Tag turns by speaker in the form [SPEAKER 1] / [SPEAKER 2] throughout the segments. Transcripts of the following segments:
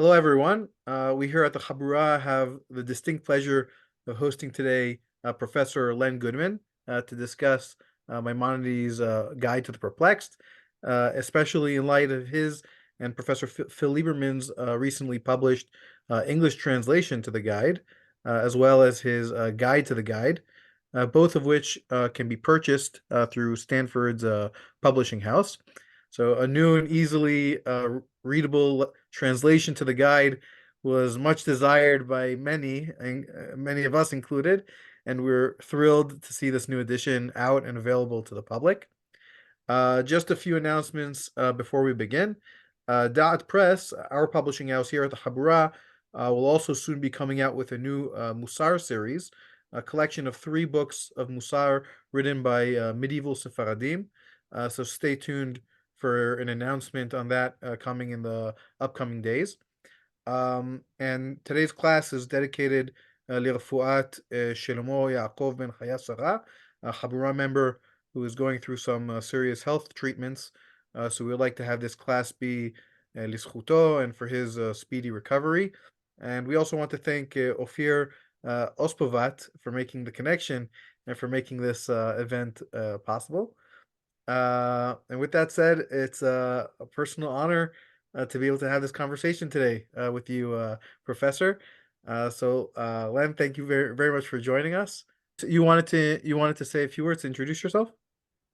[SPEAKER 1] Hello, everyone. We here at the Chabura have the distinct pleasure of hosting today Professor Lenn Goodman to discuss Maimonides' Guide to the Perplexed, especially in light of his and Professor Phil Lieberman's recently published English translation to the guide, as well as his Guide to the Guide, both of which can be purchased through Stanford's publishing house. So a new and easily readable translation to the guide was much desired by many, and many of us included, and we're thrilled to see this new edition out and available to the public. Just a few announcements before we begin. Dot Press, our publishing house here at the Habura, will also soon be coming out with a new Musar series, a collection of 3 books of Musar written by medieval Sephardim. So stay tuned for an announcement on that coming in the upcoming days. And today's class is dedicated לרפואת שלמה Yaakov ben Chaya Sarah, a Habura member who is going through some serious health treatments. So we'd like to have this class be לזכותו and for his speedy recovery. And we also want to thank Ophir Ospovat for making the connection and for making this event possible. And with that said, it's a personal honor to be able to have this conversation today with you, Professor. Len, thank you very, very much for joining us. So you wanted to say a few words to introduce yourself?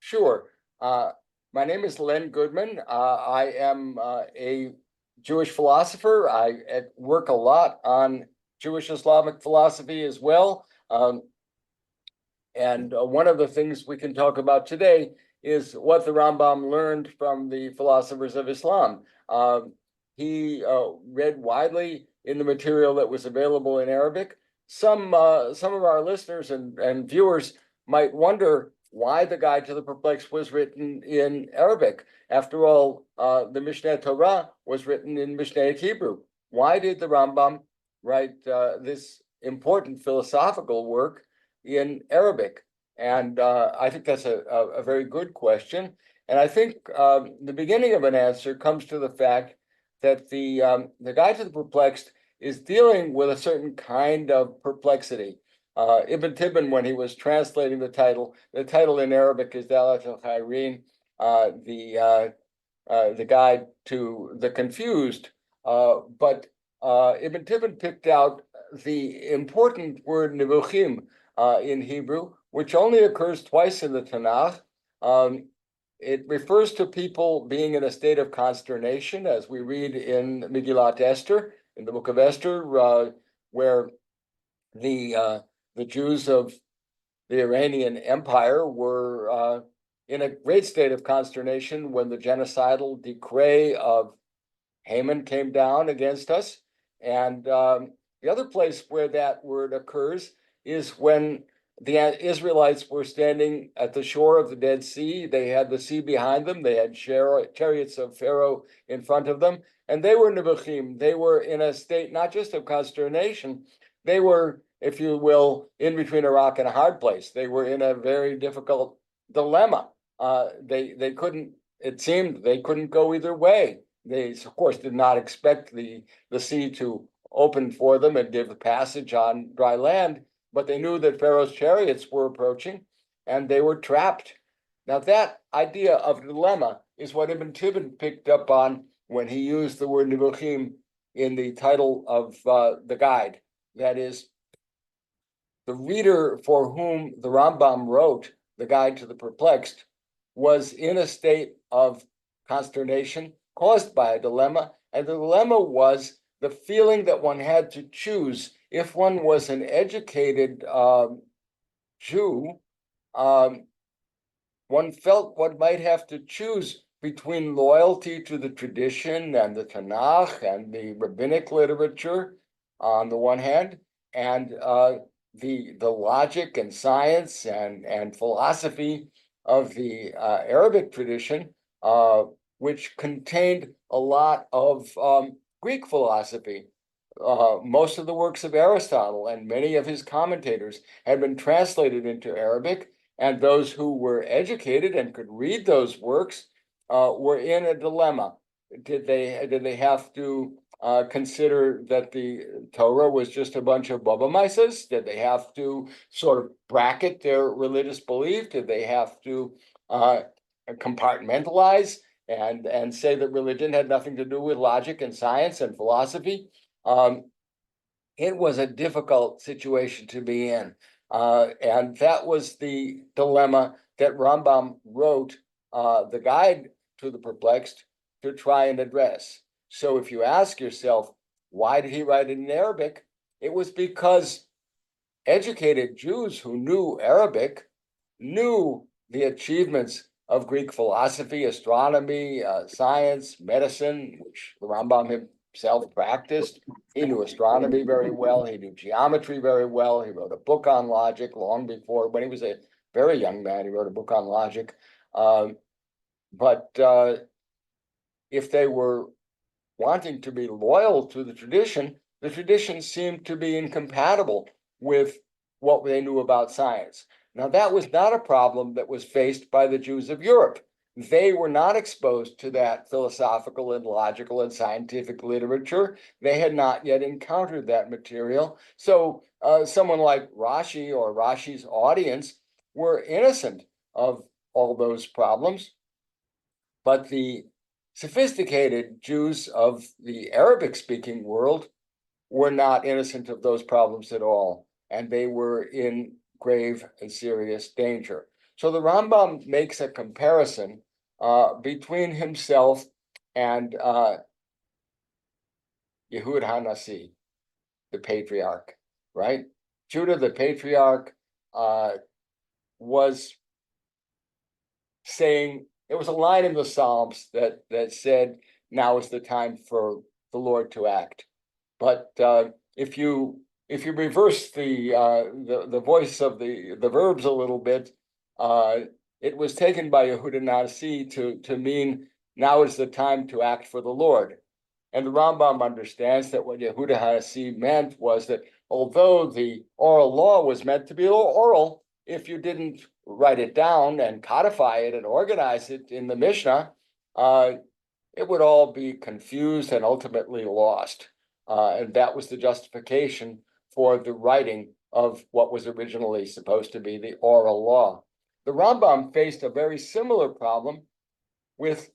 [SPEAKER 2] Sure. My name is Lenn Goodman. I am a Jewish philosopher. I work a lot on Jewish Islamic philosophy as well. And one of the things we can talk about today is what the Rambam learned from the philosophers of Islam. He read widely in the material that was available in Arabic. Some of our listeners and viewers might wonder why the Guide to the Perplexed was written in Arabic. After all, the Mishneh Torah was written in Mishneh Hebrew. Why did the Rambam write this important philosophical work in Arabic? And I think that's a very good question. And I think the beginning of an answer comes to the fact that the Guide to the Perplexed is dealing with a certain kind of perplexity. Ibn Tibbon, when he was translating the title in Arabic is Dalat al-Khairin, the guide to the confused. But Ibn Tibbon picked out the important word nivuchim in Hebrew, which only occurs twice in the Tanakh. It refers to people being in a state of consternation, as we read in Megillat Esther, in the book of Esther, where the Jews of the Iranian Empire were in a great state of consternation when the genocidal decree of Haman came down against us. And the other place where that word occurs is when the Israelites were standing at the shore of the Dead Sea. They had the sea behind them. They had chariots of Pharaoh in front of them. And they were nivuchim. They were in a state not just of consternation. They were, if you will, in between a rock and a hard place. They were in a very difficult dilemma. They couldn't, it seemed they couldn't go either way. They, of course, did not expect the sea to open for them and give passage on dry land, but they knew that Pharaoh's chariots were approaching and they were trapped. Now, that idea of dilemma is what Ibn Tibbon picked up on when he used the word nivuchim in the title of the guide. That is, the reader for whom the Rambam wrote the Guide to the Perplexed was in a state of consternation caused by a dilemma, and the dilemma was the feeling that one had to choose. If one was an educated Jew, one felt one might have to choose between loyalty to the tradition and the Tanakh and the rabbinic literature on the one hand, and the logic and science and philosophy of the Arabic tradition, which contained a lot of Greek philosophy. Most of the works of Aristotle and many of his commentators had been translated into Arabic, and those who were educated and could read those works were in a dilemma. Did they have to consider that the Torah was just a bunch of baba mises? Did they have to sort of bracket their religious belief? Did they have to compartmentalize and say that religion had nothing to do with logic and science and philosophy? It was a difficult situation to be in. And that was the dilemma that Rambam wrote the guide to the perplexed to try and address. So if you ask yourself, why did he write it in Arabic? It was because educated Jews who knew Arabic knew the achievements of Greek philosophy, astronomy, science, medicine, which the Rambam himself practiced. He knew astronomy very well. He knew geometry very well. He wrote a book on logic long before, when he was a very young man, he wrote a book on logic. But if they were wanting to be loyal to the tradition seemed to be incompatible with what they knew about science. Now, that was not a problem that was faced by the Jews of Europe. They were not exposed to that philosophical and logical and scientific literature. They had not yet encountered that material. So someone like Rashi or Rashi's audience were innocent of all those problems. But the sophisticated Jews of the Arabic-speaking world were not innocent of those problems at all, and they were in grave and serious danger. So the Rambam makes a comparison between himself and Yehud HaNasi, the patriarch, right? Judah, the patriarch, was saying, there was a line in the Psalms that said, now is the time for the Lord to act. But if you reverse the voice of the verbs a little bit, it was taken by Yehuda Nasi to mean now is the time to act for the Lord. And the Rambam understands that what Yehuda Nasi meant was that although the oral law was meant to be oral, if you didn't write it down and codify it and organize it in the Mishnah, it would all be confused and ultimately lost. And that was the justification for the writing of what was originally supposed to be the oral law. The Rambam faced a very similar problem with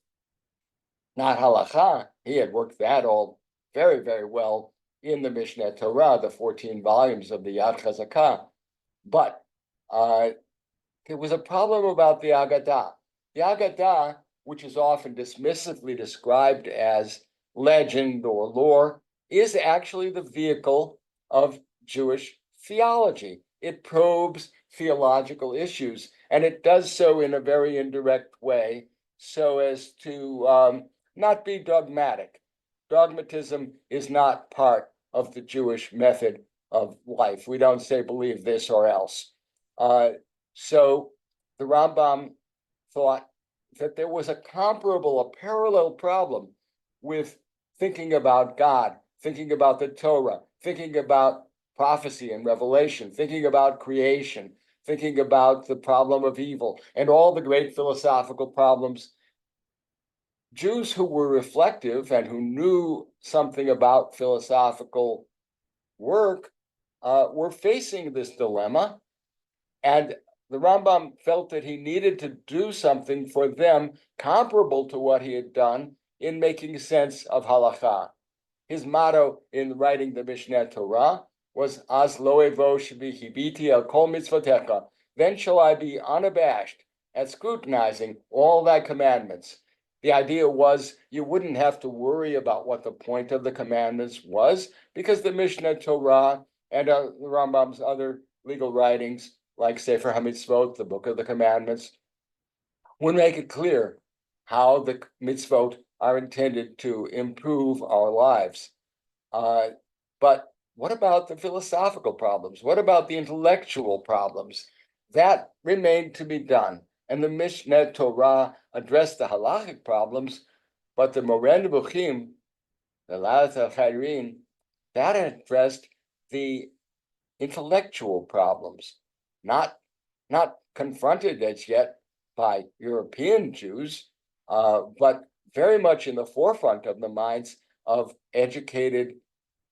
[SPEAKER 2] not halacha. He had worked that all very, very well in the Mishneh Torah, the 14 volumes of the Yad Chazakah. But there was a problem about the Agadah. The Agadah, which is often dismissively described as legend or lore, is actually the vehicle of Jewish theology. It probes theological issues, and it does so in a very indirect way so as to not be dogmatic. Dogmatism is not part of the Jewish method of life. We don't say believe this or else. So the Rambam thought that there was a comparable, a parallel problem with thinking about God, thinking about the Torah, thinking about prophecy and revelation, thinking about creation, thinking about the problem of evil, and all the great philosophical problems. Jews who were reflective and who knew something about philosophical work were facing this dilemma, and the Rambam felt that he needed to do something for them comparable to what he had done in making sense of halakha. His motto in writing the Mishneh Torah was "Az lo evo shebihibiti el kol mitzvotecha." Then shall I be unabashed at scrutinizing all thy commandments. The idea was you wouldn't have to worry about what the point of the commandments was, because the Mishneh Torah and the Rambam's other legal writings, like Sefer HaMitzvot, the Book of the Commandments, would make it clear how the mitzvot are intended to improve our lives. But what about the philosophical problems? What about the intellectual problems? That remained to be done. And the Mishneh Torah addressed the halachic problems, but the Moreh Nevuchim, the Lalat HaChayrin, that addressed the intellectual problems, not confronted as yet by European Jews, but very much in the forefront of the minds of educated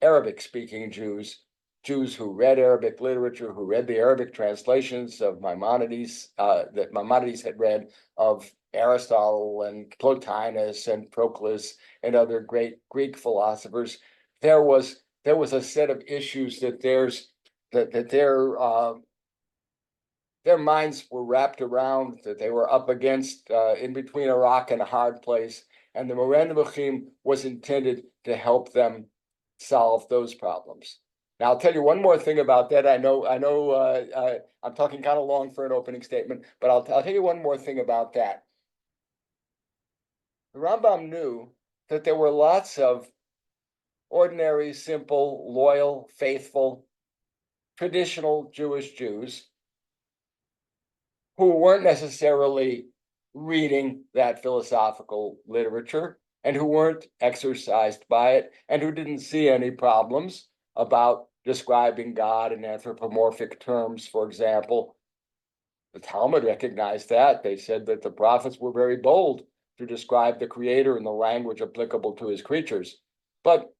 [SPEAKER 2] Arabic-speaking Jews, Jews who read Arabic literature, who read the Arabic translations of Maimonides, that Maimonides had read, of Aristotle and Plotinus and Proclus and other great Greek philosophers. There was a set of issues that their minds were wrapped around, that they were up against, in between a rock and a hard place, and the Moreh Nevuchim was intended to help them solve those problems. Now, I'll tell you one more thing about that. I know, I'm talking kind of long for an opening statement, but I'll tell you one more thing about that. The Rambam knew that there were lots of ordinary, simple, loyal, faithful, traditional Jewish Jews who weren't necessarily reading that philosophical literature and who weren't exercised by it and who didn't see any problems about describing God in anthropomorphic terms, for example. The Talmud recognized that. They said that the prophets were very bold to describe the Creator in the language applicable to his creatures. But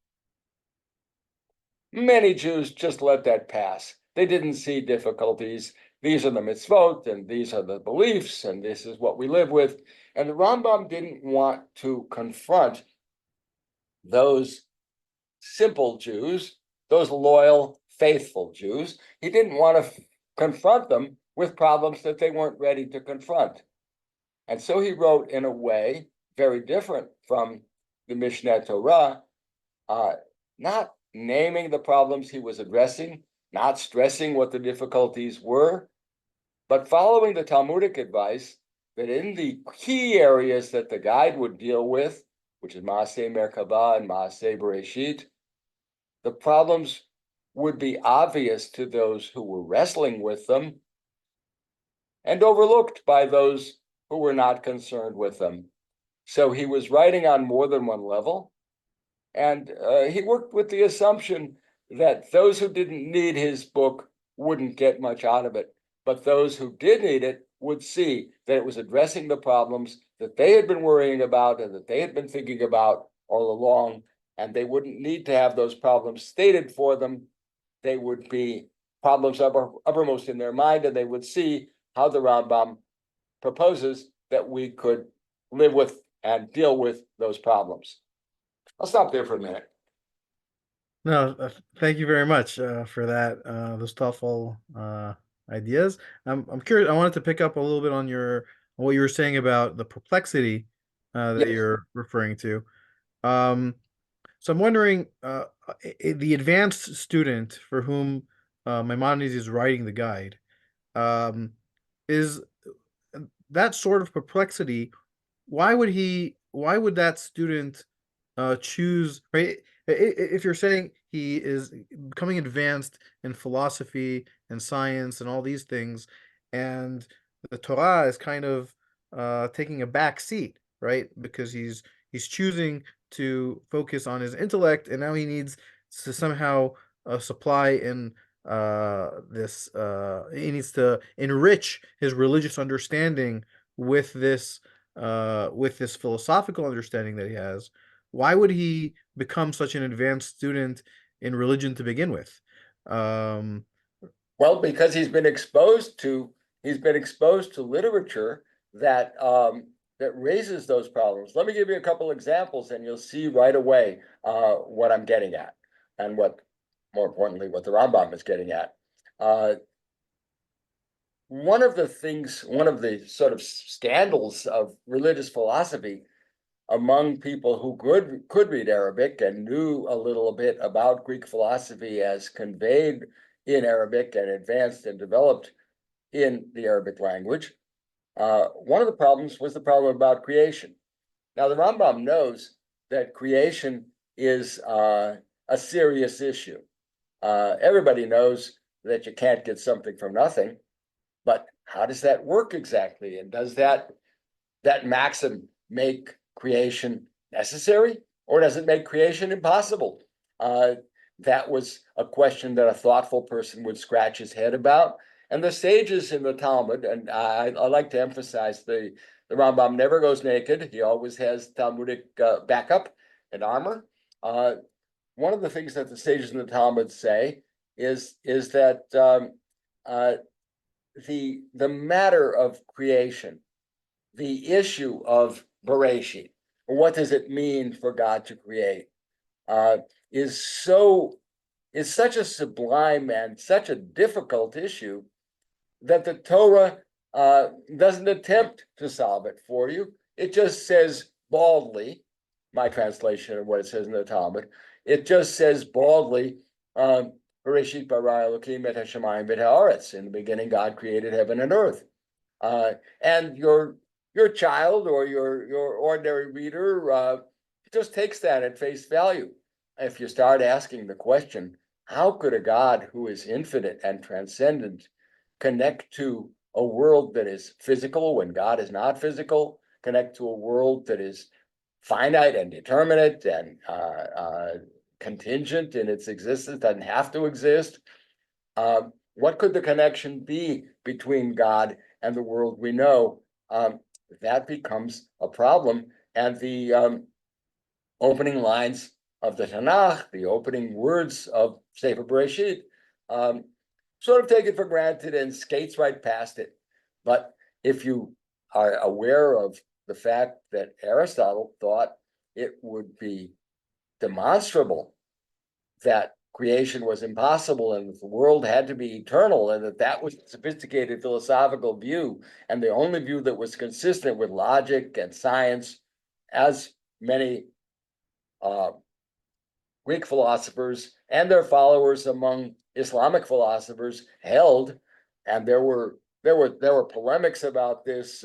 [SPEAKER 2] many Jews just let that pass. They didn't see difficulties. These are the mitzvot, and these are the beliefs, and this is what we live with. And the Rambam didn't want to confront those simple Jews, those loyal, faithful Jews. He didn't want to confront them with problems that they weren't ready to confront. And so he wrote in a way very different from the Mishneh Torah, not naming the problems he was addressing, not stressing what the difficulties were, but following the Talmudic advice that in the key areas that the guide would deal with, which is Maaseh Merkabah and Maaseh Bereshit, the problems would be obvious to those who were wrestling with them and overlooked by those who were not concerned with them. So he was writing on more than one level, and he worked with the assumption that those who didn't need his book wouldn't get much out of it, but those who did need it would see that it was addressing the problems that they had been worrying about and that they had been thinking about all along, and they wouldn't need to have those problems stated for them. They would be problems uppermost in their mind, and they would see how the Rambam proposes that we could live with and deal with those problems. I'll stop there for a minute.
[SPEAKER 1] No, thank you very much for that. Those thoughtful ideas. I'm curious. I wanted to pick up a little bit on what you were saying about the perplexity that
[SPEAKER 2] Yes.
[SPEAKER 1] you're referring to. So I'm wondering, the advanced student for whom Maimonides is writing the guide, is that sort of perplexity. Why would that student choose, right? If you're saying he is becoming advanced in philosophy and science and all these things, and the Torah is kind of taking a back seat, right? Because he's choosing to focus on his intellect, and now he needs to somehow supply in this. He needs to enrich his religious understanding with this philosophical understanding that he has. Why would he become such an advanced student in religion to begin with?
[SPEAKER 2] Well, because he's been exposed to literature that that raises those problems. Let me give you a couple examples, and you'll see right away what I'm getting at, and what, more importantly, what the Rambam is getting at. One of the sort of scandals of religious philosophy among people who could read Arabic and knew a little bit about Greek philosophy as conveyed in Arabic and advanced and developed in the Arabic language. One of the problems was the problem about creation. Now, the Rambam knows that creation is a serious issue. Everybody knows that you can't get something from nothing, but how does that work exactly? And does that maxim make creation necessary, or does it make creation impossible? That was a question that a thoughtful person would scratch his head about. And the sages in the Talmud, and I like to emphasize the Rambam never goes naked. He always has Talmudic backup and armor. one of the things that the sages in the Talmud say is that the matter of creation, the issue of Bereshit, what does it mean for God to create, is such a sublime and such a difficult issue that the Torah doesn't attempt to solve it for you. It just says baldly, my translation of what it says in the Talmud, it just says baldly, Bereshit bara Elokim et hashamayim v'et haaretz. In the beginning, God created heaven and earth. And your child or your ordinary reader just takes that at face value. If you start asking the question, how could a God who is infinite and transcendent connect to a world that is physical when God is not physical, connect to a world that is finite and determinate and contingent in its existence, doesn't have to exist? What could the connection be between God and the world we know? That becomes a problem. And the opening lines of the Tanakh, the opening words of Sefer Bereshit, sort of take it for granted and skates right past it. But if you are aware of the fact that Aristotle thought it would be demonstrable that creation was impossible and that the world had to be eternal, and that was a sophisticated philosophical view, and the only view that was consistent with logic and science, as many Greek philosophers and their followers among Islamic philosophers held, and there were polemics about this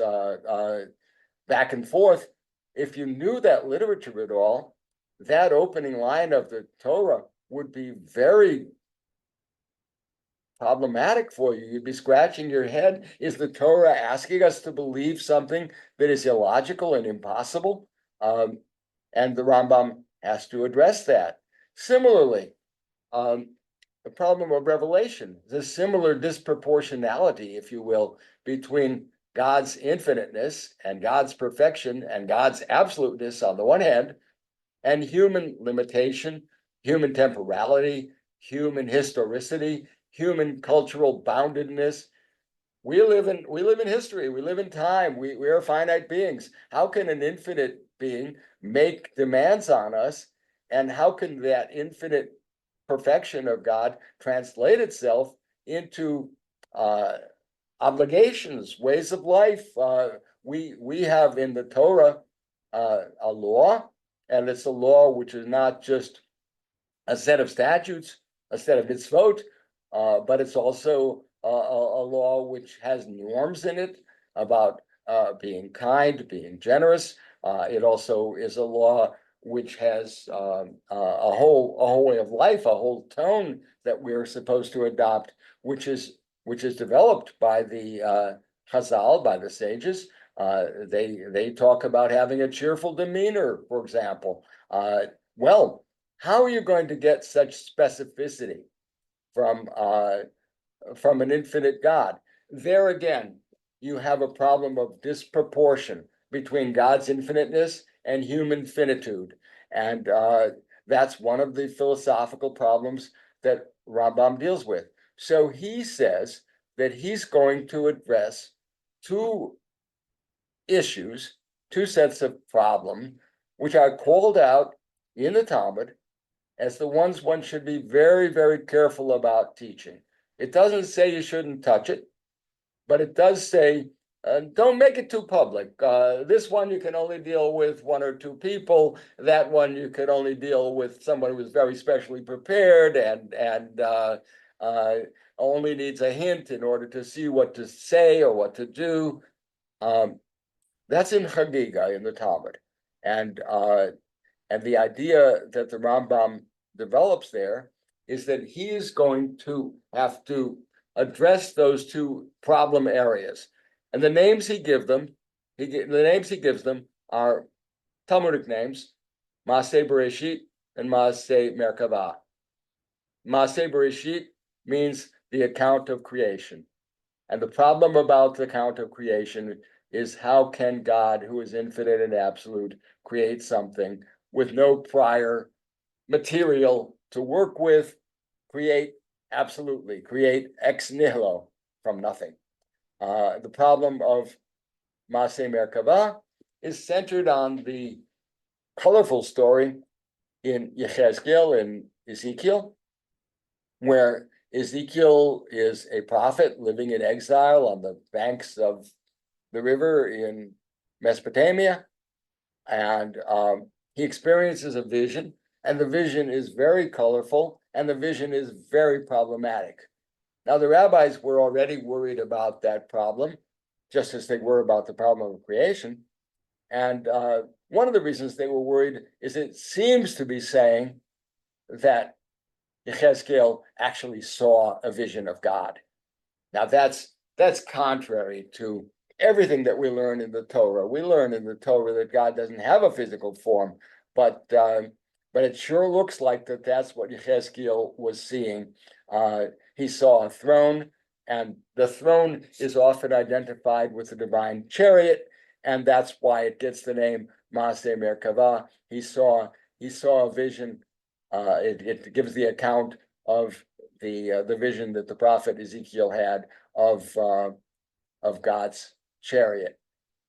[SPEAKER 2] back and forth. If you knew that literature at all, that opening line of the Torah would be very problematic for you. You'd be scratching your head. Is the Torah asking us to believe something that is illogical and impossible? And the Rambam has to address that. Similarly, the problem of revelation, the similar disproportionality, if you will, between God's infiniteness and God's perfection and God's absoluteness on the one hand, and human limitation, human temporality, human historicity, human cultural boundedness. We live in history. We live in time. We are finite beings. How can an infinite being make demands on us? And how can that infinite perfection of God translate itself into obligations, ways of life? We have in the Torah a law, and it's a law which is not just a set of statutes, a set of mitzvot, but it's also a law which has norms in it about being kind, being generous. It also is a law which has a whole way of life, a whole tone that we're supposed to adopt, which is developed by the Chazal, by the sages. They talk about having a cheerful demeanor, for example. Well, how are you going to get such specificity from an infinite God? There again, you have a problem of disproportion between God's infiniteness and human finitude. And that's one of the philosophical problems that Rambam deals with. So he says that he's going to address two issues, two sets of problems, which are called out in the Talmud as the ones one should be very, very careful about teaching. It doesn't say you shouldn't touch it, but it does say, don't make it too public. This one you can only deal with one or two people. That one you could only deal with someone who is very specially prepared and only needs a hint in order to see what to say or what to do. That's in Chagiga in the Talmud, and the idea that the Rambam develops there is that he is going to have to address those two problem areas. And the names he gives them are Talmudic names, Maaseh Bereshit and Maaseh Merkavah. Maaseh Bereshit means the account of creation. And the problem about the account of creation is, how can God, who is infinite and absolute, create something with no prior material to work with, create ex nihilo from nothing. The problem of Maaseh Merkava is centered on the colorful story in Yechezkel and Ezekiel, where Ezekiel is a prophet living in exile on the banks of the river in Mesopotamia, and he experiences a vision, and the vision is very colorful, and the vision is very problematic. Now, the rabbis were already worried about that problem, just as they were about the problem of creation. And one of the reasons they were worried is it seems to be saying that Yechezkel actually saw a vision of God. Now, that's contrary to everything that we learn in the Torah. We learn in the Torah that God doesn't have a physical form, but it sure looks like that's what Yechezkel was seeing. He saw a throne, and the throne is often identified with the divine chariot, and that's why it gets the name Maaseh Merkava. He saw a vision. It gives the account of the vision that the prophet Ezekiel had of God's chariot.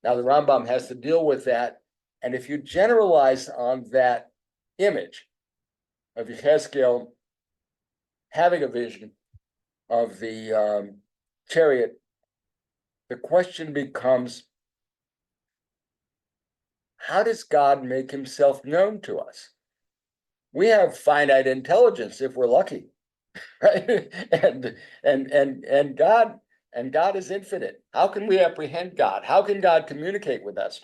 [SPEAKER 2] Now the Rambam has to deal with that, and if you generalize on that image of Yechezkel having a vision of the chariot, the question becomes, how does God make himself known to us? We have finite intelligence if we're lucky, right? And God is infinite. How can we apprehend God? How can God communicate with us?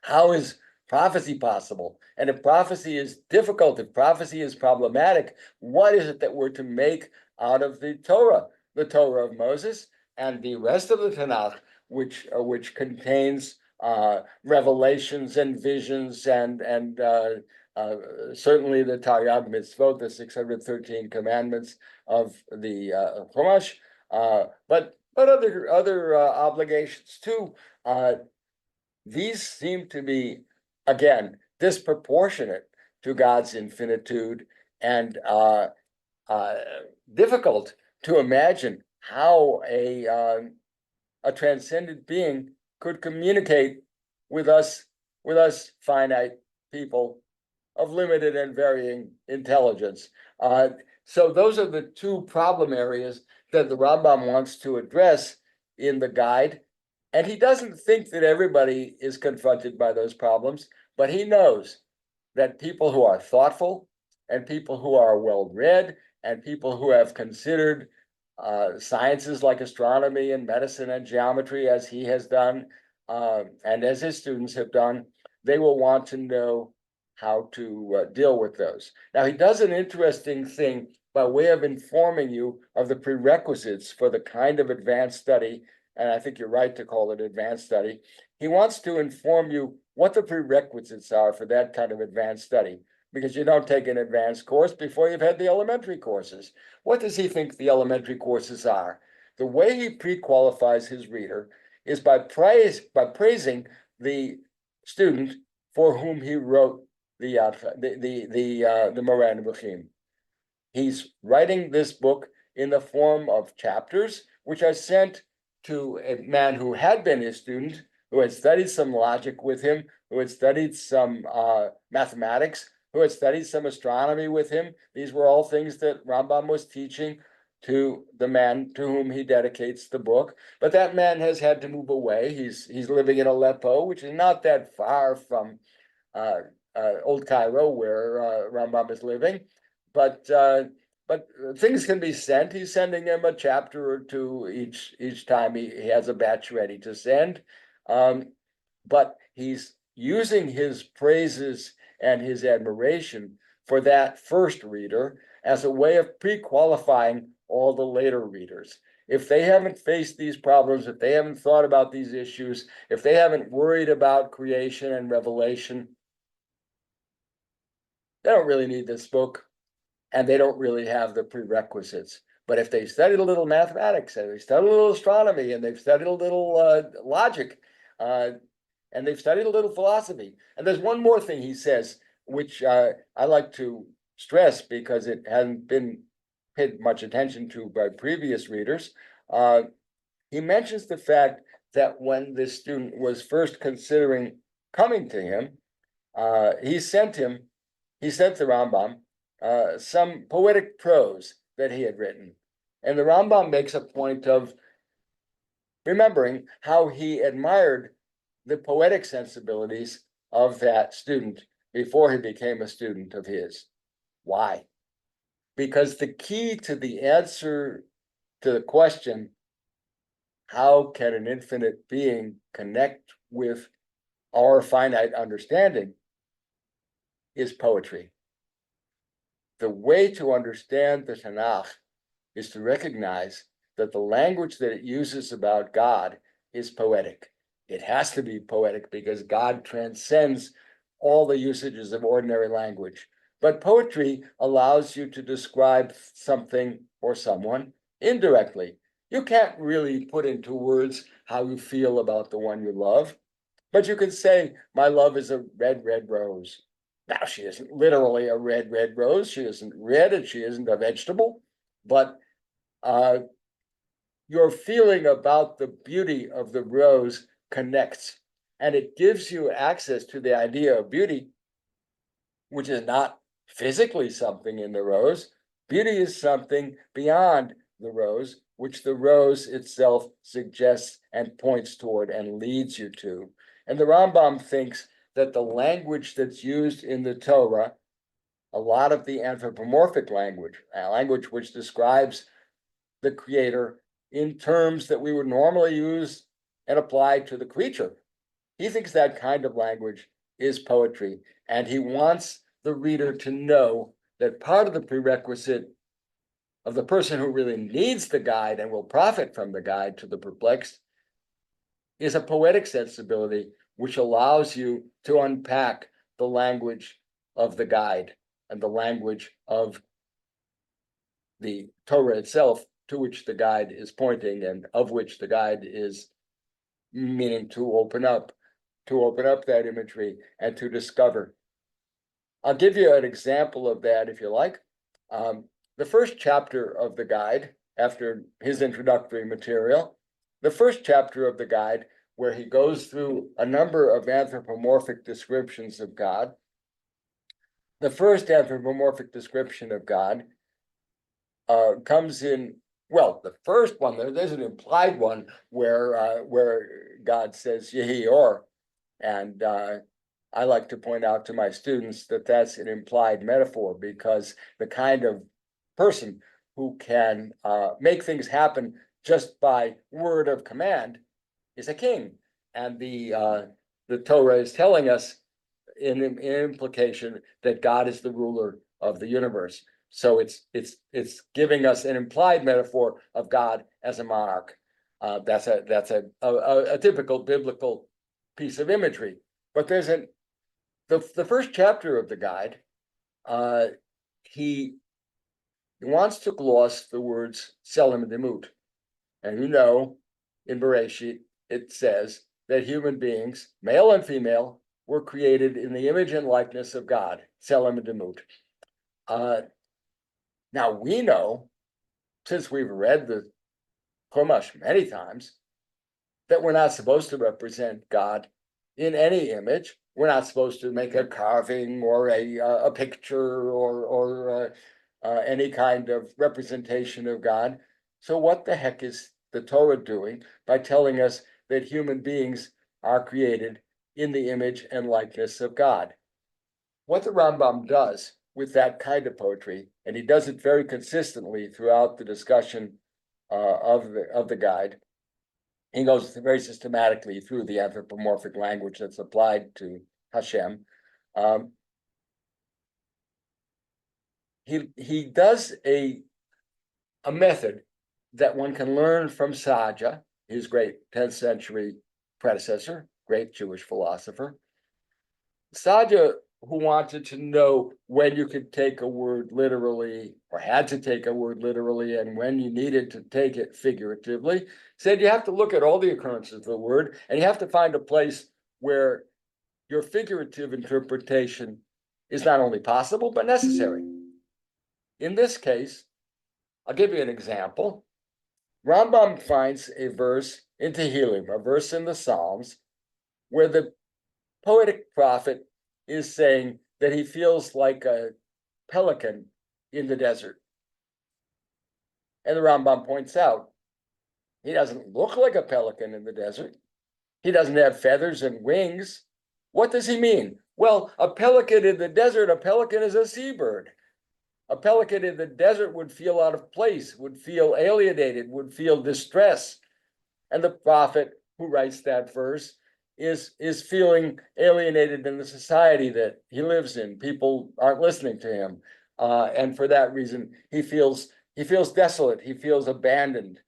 [SPEAKER 2] How is prophecy possible? And if prophecy is difficult, if prophecy is problematic, what is it that we're to make out of the Torah of Moses and the rest of the Tanakh, which contains revelations and visions and certainly the Taryag Mitzvot, the 613 commandments of the Chumash, but other obligations too. These seem to be, again, disproportionate to God's infinitude, and difficult to imagine how a transcendent being could communicate with us finite people of limited and varying intelligence. So those are the two problem areas that the Rambam wants to address in the guide. And he doesn't think that everybody is confronted by those problems, but he knows that people who are thoughtful and people who are well-read and people who have considered sciences like astronomy and medicine and geometry, as he has done, and as his students have done, they will want to know how to deal with those. Now, he does an interesting thing by way of informing you of the prerequisites for the kind of advanced study, and I think you're right to call it advanced study. He wants to inform you what the prerequisites are for that kind of advanced study, because you don't take an advanced course before you've had the elementary courses. What does he think the elementary courses are? The way he pre-qualifies his reader is by praising the student for whom he wrote the Moreh Nevuchim. He's writing this book in the form of chapters, which are sent to a man who had been his student, who had studied some logic with him, who had studied some mathematics, who had studied some astronomy with him. These were all things that Rambam was teaching to the man to whom he dedicates the book. But that man has had to move away. He's living in Aleppo, which is not that far from Old Cairo, where Rambam is living. But things can be sent. He's sending him a chapter or two each time he has a batch ready to send. But he's using his praises and his admiration for that first reader as a way of pre-qualifying all the later readers. If they haven't faced these problems, if they haven't thought about these issues, if they haven't worried about creation and revelation, they don't really need this book, and they don't really have the prerequisites. But if they studied a little mathematics, and they studied a little astronomy, and they've studied a little logic, and they've studied a little philosophy. And there's one more thing he says which I like to stress because it hasn't been paid much attention to by previous readers. He mentions the fact that when this student was first considering coming to him, he sent the Rambam some poetic prose that he had written. And the Rambam makes a point of remembering how he admired the poetic sensibilities of that student before he became a student of his. Why? Because the key to the answer to the question, how can an infinite being connect with our finite understanding, is poetry. The way to understand the Tanakh is to recognize that the language that it uses about God is poetic. It has to be poetic because God transcends all the usages of ordinary language. But poetry allows you to describe something or someone indirectly. You can't really put into words how you feel about the one you love, but you can say, my love is a red, red rose. Now, she isn't literally a red, red rose. She isn't red and she isn't a vegetable, but your feeling about the beauty of the rose connects, and it gives you access to the idea of beauty, which is not physically something in the rose. Beauty is something beyond the rose, which the rose itself suggests and points toward and leads you to. And the Rambam thinks that the language that's used in the Torah, a lot of the anthropomorphic language, a language which describes the creator in terms that we would normally use and apply to the creature, he thinks that kind of language is poetry, and he wants the reader to know that part of the prerequisite of the person who really needs the guide and will profit from the guide to the perplexed is a poetic sensibility which allows you to unpack the language of the guide and the language of the Torah itself, to which the guide is pointing and of which the guide is meaning to open up that imagery and to discover. I'll give you an example of that if you like. The first chapter of the guide, after his introductory material, the first chapter of the guide, where he goes through a number of anthropomorphic descriptions of God. The first anthropomorphic description of God comes in, well, the first one, there's an implied one where God says Yehi Or, and I like to point out to my students that that's an implied metaphor, because the kind of person who can make things happen just by word of command is a king. And the Torah is telling us in implication that God is the ruler of the universe. So it's giving us an implied metaphor of God as a monarch. That's a typical biblical piece of imagery. But there's the first chapter of the guide. He wants to gloss the words selim demut, and in Bereshit it says that human beings, male and female, were created in the image and likeness of God, selim demut. Now we know, since we've read the Chumash many times, that we're not supposed to represent God in any image. We're not supposed to make a carving or a picture or any kind of representation of God. So what the heck is the Torah doing by telling us that human beings are created in the image and likeness of God? What the Rambam does with that kind of poetry, and he does it very consistently throughout the discussion of the guide, he goes very systematically through the anthropomorphic language that's applied to Hashem. He does a method that one can learn from Saja, his great 10th century predecessor, great Jewish philosopher. Saja, who wanted to know when you could take a word literally or had to take a word literally and when you needed to take it figuratively, said you have to look at all the occurrences of the word and you have to find a place where your figurative interpretation is not only possible, but necessary. In this case, I'll give you an example. Rambam finds a verse in Tehillim, a verse in the Psalms, where the poetic prophet is saying that he feels like a pelican in the desert. And the Rambam points out, he doesn't look like a pelican in the desert. He doesn't have feathers and wings. What does he mean? Well, a pelican in the desert, a pelican is a seabird. A pelican in the desert would feel out of place, would feel alienated, would feel distress. And the prophet who writes that verse is feeling alienated in the society that he lives in. People aren't listening to him. And for that reason, he feels desolate, he feels abandoned.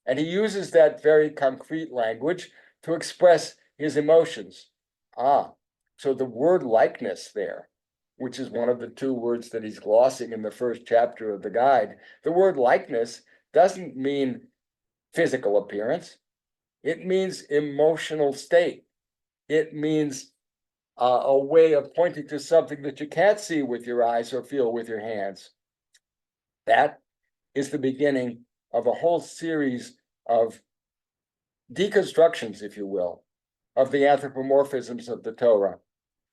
[SPEAKER 2] And he uses that very concrete language to express his emotions. So the word likeness there, which is one of the two words that he's glossing in the first chapter of the guide, the word likeness doesn't mean physical appearance. It means emotional state. It means a way of pointing to something that you can't see with your eyes or feel with your hands. That is the beginning of a whole series of deconstructions, if you will, of the anthropomorphisms of the Torah.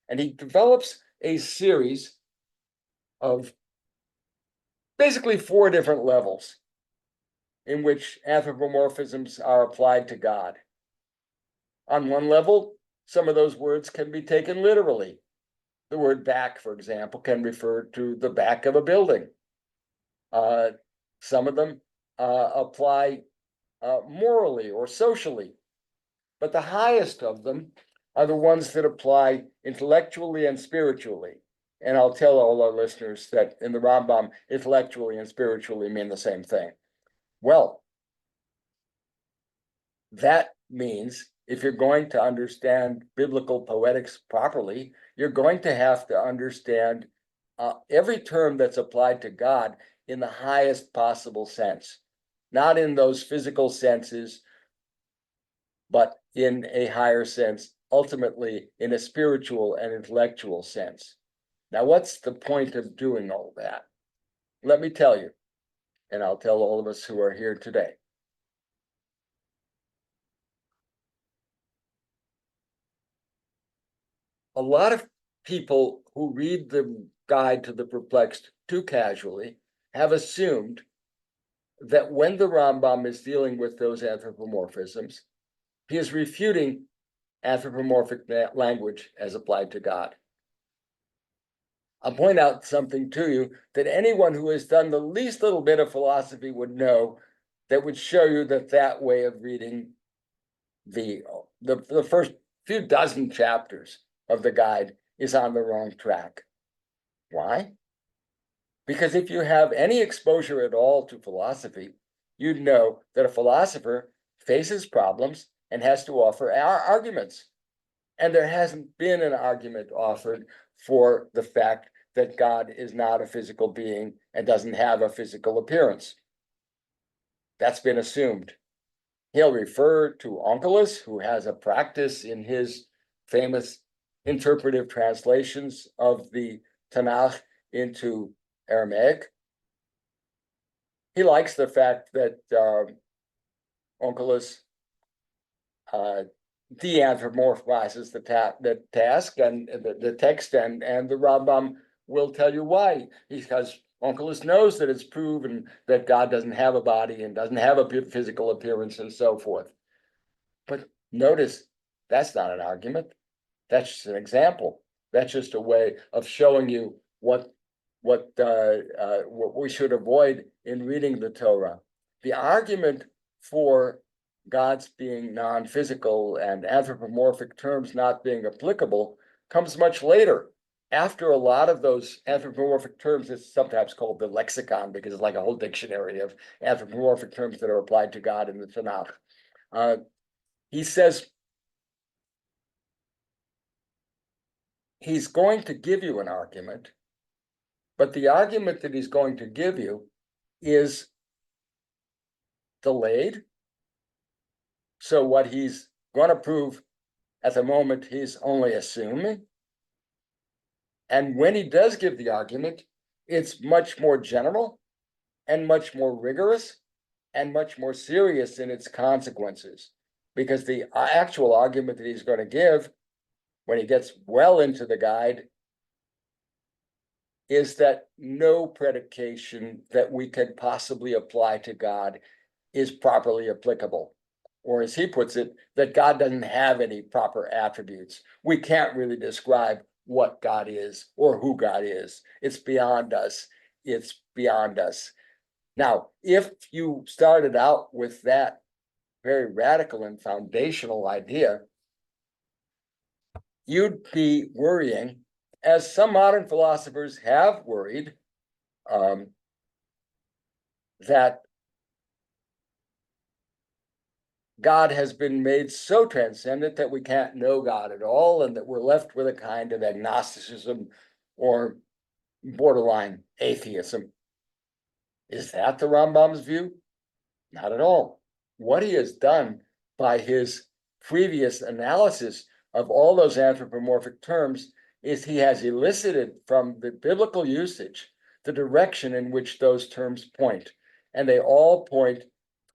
[SPEAKER 2] And he develops a series of basically 4 different levels in which anthropomorphisms are applied to God. On one level, some of those words can be taken literally. The word back, for example, can refer to the back of a building. Some of them apply morally or socially, but the highest of them are the ones that apply intellectually and spiritually. And I'll tell all our listeners that in the Rambam, intellectually and spiritually mean the same thing. Well, that means if you're going to understand biblical poetics properly, you're going to have to understand every term that's applied to God in the highest possible sense, not in those physical senses, but in a higher sense, ultimately in a spiritual and intellectual sense. Now, what's the point of doing all that? Let me tell you, and I'll tell all of us who are here today. A lot of people who read the guide to the perplexed too casually have assumed that when the Rambam is dealing with those anthropomorphisms, he is refuting anthropomorphic language as applied to God. I'll point out something to you that anyone who has done the least little bit of philosophy would know, that would show you that that way of reading the first few dozen chapters of the guide is on the wrong track. Why? Because if you have any exposure at all to philosophy, you'd know that a philosopher faces problems and has to offer arguments. And there hasn't been an argument offered for the fact that God is not a physical being and doesn't have a physical appearance. That's been assumed. He'll refer to Onkelos, who has a practice in his famous interpretive translations of the Tanakh into Aramaic. He likes the fact that Onkelos de-anthropomorphizes the task and the text, and the Rambam will tell you why. Because Onkelos knows that it's proven that God doesn't have a body and doesn't have a physical appearance and so forth. But notice, that's not an argument. That's just an example. That's just a way of showing you what we should avoid in reading the Torah. The argument for God's being non-physical and anthropomorphic terms not being applicable comes much later. After a lot of those anthropomorphic terms, it's sometimes called the lexicon because it's like a whole dictionary of anthropomorphic terms that are applied to God in the Tanakh. He says he's going to give you an argument, but the argument that he's going to give you is delayed. So what he's going to prove at the moment, he's only assuming. And when he does give the argument, it's much more general and much more rigorous and much more serious in its consequences, because the actual argument that he's going to give when he gets well into the guide is that no predication that we could possibly apply to God is properly applicable. Or as he puts it, that God doesn't have any proper attributes. We can't really describe what God is or who God is. It's beyond us. It's beyond us. Now, if you started out with that very radical and foundational idea, you'd be worrying, as some modern philosophers have worried, that God has been made so transcendent that we can't know God at all, and that we're left with a kind of agnosticism or borderline atheism. Is that the Rambam's view? Not at all. What he has done by his previous analysis of all those anthropomorphic terms is he has elicited from the biblical usage the direction in which those terms point. And they all point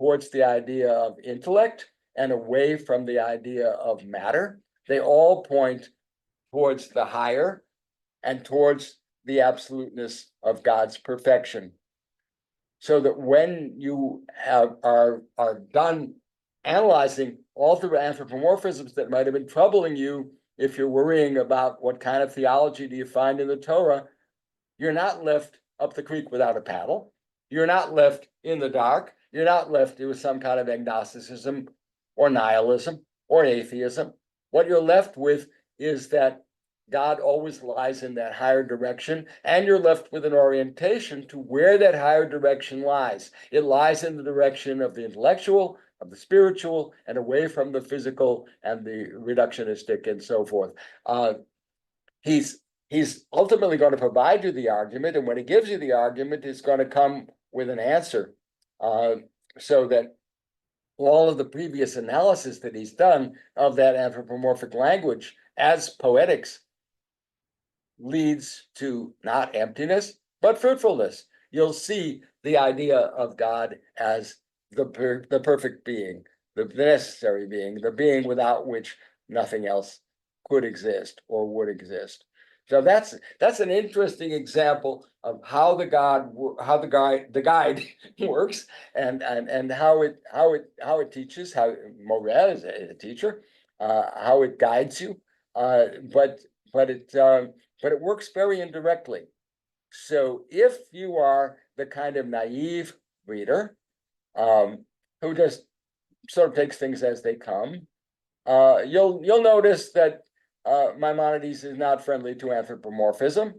[SPEAKER 2] towards the idea of intellect and away from the idea of matter. They all point towards the higher and towards the absoluteness of God's perfection. So that when you are done analyzing all the anthropomorphisms that might have been troubling you, if you're worrying about what kind of theology do you find in the Torah, you're not left up the creek without a paddle. You're not left in the dark. You're not left with some kind of agnosticism or nihilism or atheism. What you're left with is that God always lies in that higher direction, and you're left with an orientation to where that higher direction lies. It lies in the direction of the intellectual, of the spiritual, and away from the physical and the reductionistic and so forth. He's ultimately going to provide you the argument, and when he gives you the argument, it's going to come with an answer, so that all of the previous analysis that he's done of that anthropomorphic language as poetics leads to not emptiness, but fruitfulness. You'll see the idea of God as the perfect being, the necessary being, the being without which nothing else could exist or would exist. So that's an interesting example of how the guide works, and how it teaches, how Morel is a teacher, how it guides you, but it works very indirectly. So if you are the kind of naive reader, who just sort of takes things as they come, you'll notice that Maimonides is not friendly to anthropomorphism.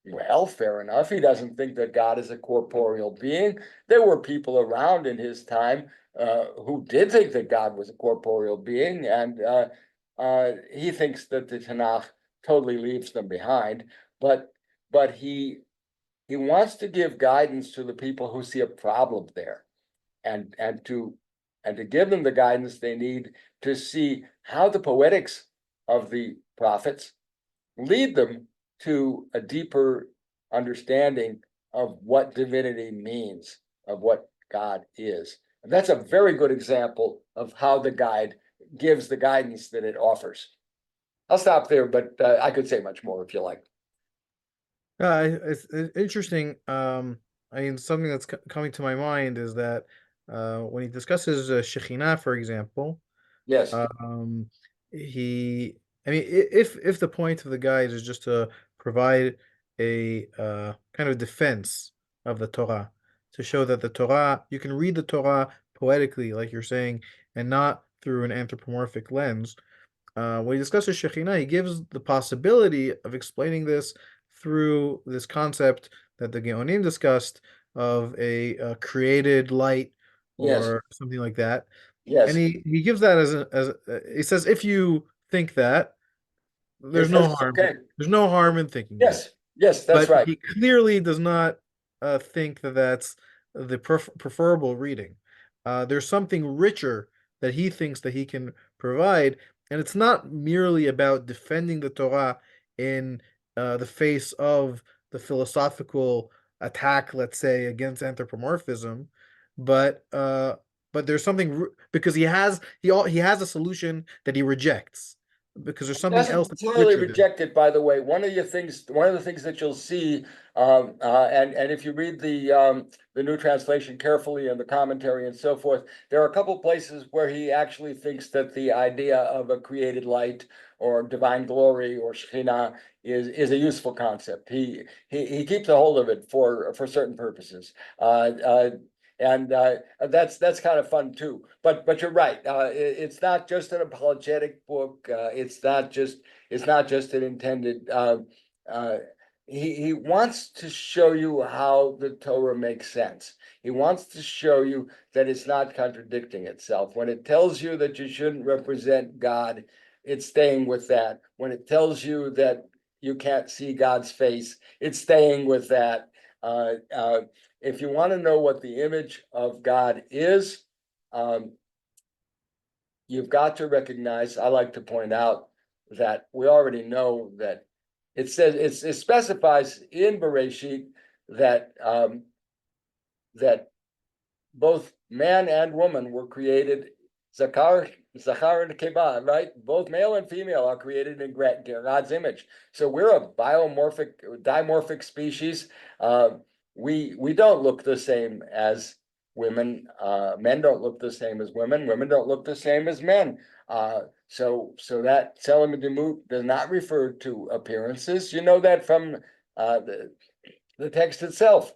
[SPEAKER 2] Well, fair enough. He doesn't think that God is a corporeal being. There were people around in his time who did think that God was a corporeal being, and he thinks that the Tanakh totally leaves them behind. But he wants to give guidance to the people who see a problem there, and to give them the guidance they need to see how the poetics of the prophets lead them to a deeper understanding of what divinity means, of what God is. And that's a very good example of how the guide gives the guidance that it offers. I'll stop there, but I could say much more if you like.
[SPEAKER 1] It's interesting. I mean, something that's coming to my mind is that when he discusses Shekhinah, for example,
[SPEAKER 2] Yes,
[SPEAKER 1] um, he, I mean, if the point of the guide is just to provide a kind of defense of the Torah, to show that the Torah, you can read the Torah poetically, like you're saying, and not through an anthropomorphic lens. When he discusses Shekhinah, he gives the possibility of explaining this through this concept that the Geonim discussed of a created light
[SPEAKER 2] yes,
[SPEAKER 1] or something like that. And
[SPEAKER 2] yes.
[SPEAKER 1] he gives that he says, if you think that,
[SPEAKER 2] He
[SPEAKER 1] there's
[SPEAKER 2] says
[SPEAKER 1] no
[SPEAKER 2] it's
[SPEAKER 1] harm.
[SPEAKER 2] okay.
[SPEAKER 1] There's no harm in thinking that.
[SPEAKER 2] Yes, yes, that's
[SPEAKER 1] But
[SPEAKER 2] right.
[SPEAKER 1] he clearly does not think that that's the preferable reading. There's something richer that he thinks that he can provide, and it's not merely about defending the Torah in the face of the philosophical attack, let's say, against anthropomorphism, but there's something because he has a solution that he rejects because there's something else
[SPEAKER 2] Doesn't
[SPEAKER 1] that's
[SPEAKER 2] totally
[SPEAKER 1] richer than.
[SPEAKER 2] reject it, by the way. One of the things that you'll see, and if you read the new translation carefully and the commentary and so forth, there are a couple places where he actually thinks that the idea of a created light or divine glory or Shekhinah is a useful concept. He keeps a hold of it for certain purposes. And that's kind of fun too. But you're right. It's not just an apologetic book. It's not just an intended. He wants to show you how the Torah makes sense. He wants to show you that it's not contradicting itself. When it tells you that you shouldn't represent God, it's staying with that. When it tells you that you can't see God's face, it's staying with that. If you want to know what the image of God is, you've got to recognize, I like to point out that we already know that it says it specifies in Bereshit that that both man and woman were created Zachar and Keva, right? Both male and female are created in God's image. So we're a dimorphic species. We don't look the same as women. Men don't look the same as women. Women don't look the same as men. So that Tselem Demut does not refer to appearances. You know that from the text itself.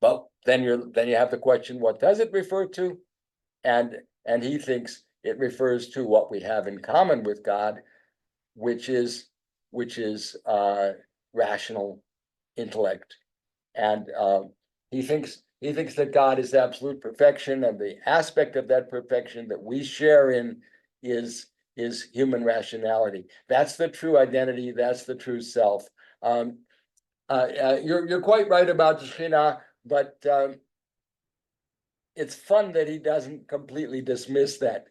[SPEAKER 2] But then you have the question, what does it refer to? And he thinks it refers to what we have in common with God, which is rational intellect. And he thinks that God is absolute perfection, and the aspect of that perfection that we share in is human rationality. That's the true identity. That's the true self. You're quite right about Shekhinah, but it's fun that he doesn't completely dismiss that.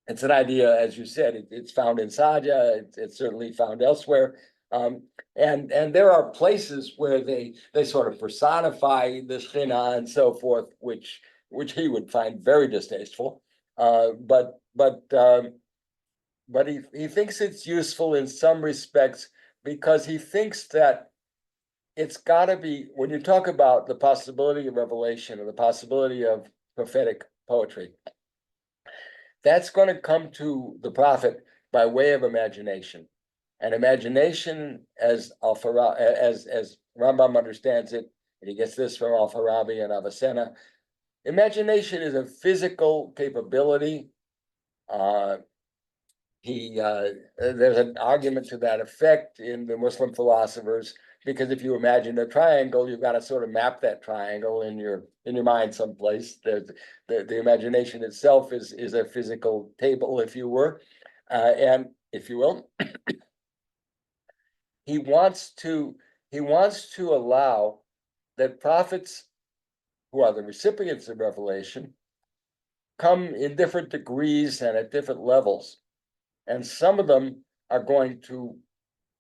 [SPEAKER 2] It's an idea, as you said, it's found in Sadja, it's certainly found elsewhere. And there are places where they sort of personify the Shekhinah and so forth, which he would find very distasteful. But he thinks it's useful in some respects because he thinks that it's got to be, when you talk about the possibility of revelation or the possibility of prophetic poetry, that's going to come to the prophet by way of imagination. And imagination, as Rambam understands it, and he gets this from Al-Farabi and Avicenna, imagination is a physical capability. There's an argument to that effect in the Muslim philosophers, because if you imagine a triangle, you've got to sort of map that triangle in your mind someplace. The imagination itself is a physical table, if you were, and if you will. He wants to allow that prophets who are the recipients of revelation come in different degrees and at different levels. And some of them are going to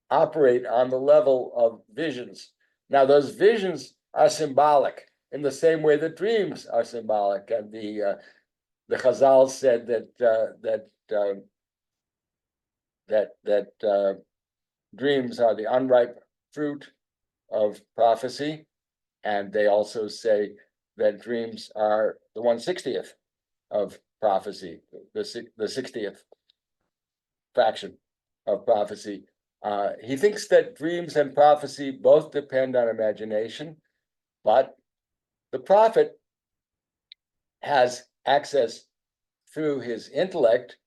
[SPEAKER 2] operate on the level of visions. Now, those visions are symbolic in the same way that dreams are symbolic. And the Chazal said that dreams are the unripe fruit of prophecy, and they also say that dreams are the 1/60th of prophecy, the 60th fraction of prophecy. He thinks that dreams and prophecy both depend on imagination, but the prophet has access through his intellect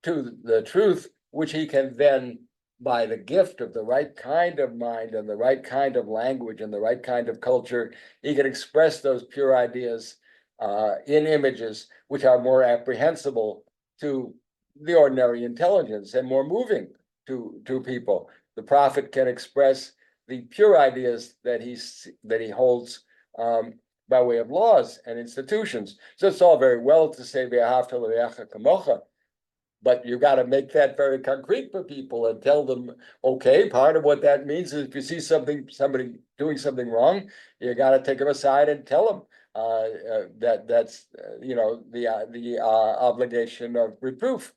[SPEAKER 2] to the truth, which he can then, by the gift of the right kind of mind and the right kind of language and the right kind of culture, he can express those pure ideas in images which are more apprehensible to the ordinary intelligence and more moving to people. The prophet can express the pure ideas that he holds by way of laws and institutions. So it's all very well to say "Ve'ahavta l'reacha kamocha," but you got to make that very concrete for people and tell them, okay, part of what that means is if you see somebody doing something wrong, you got to take them aside and tell them that's the obligation of reproof.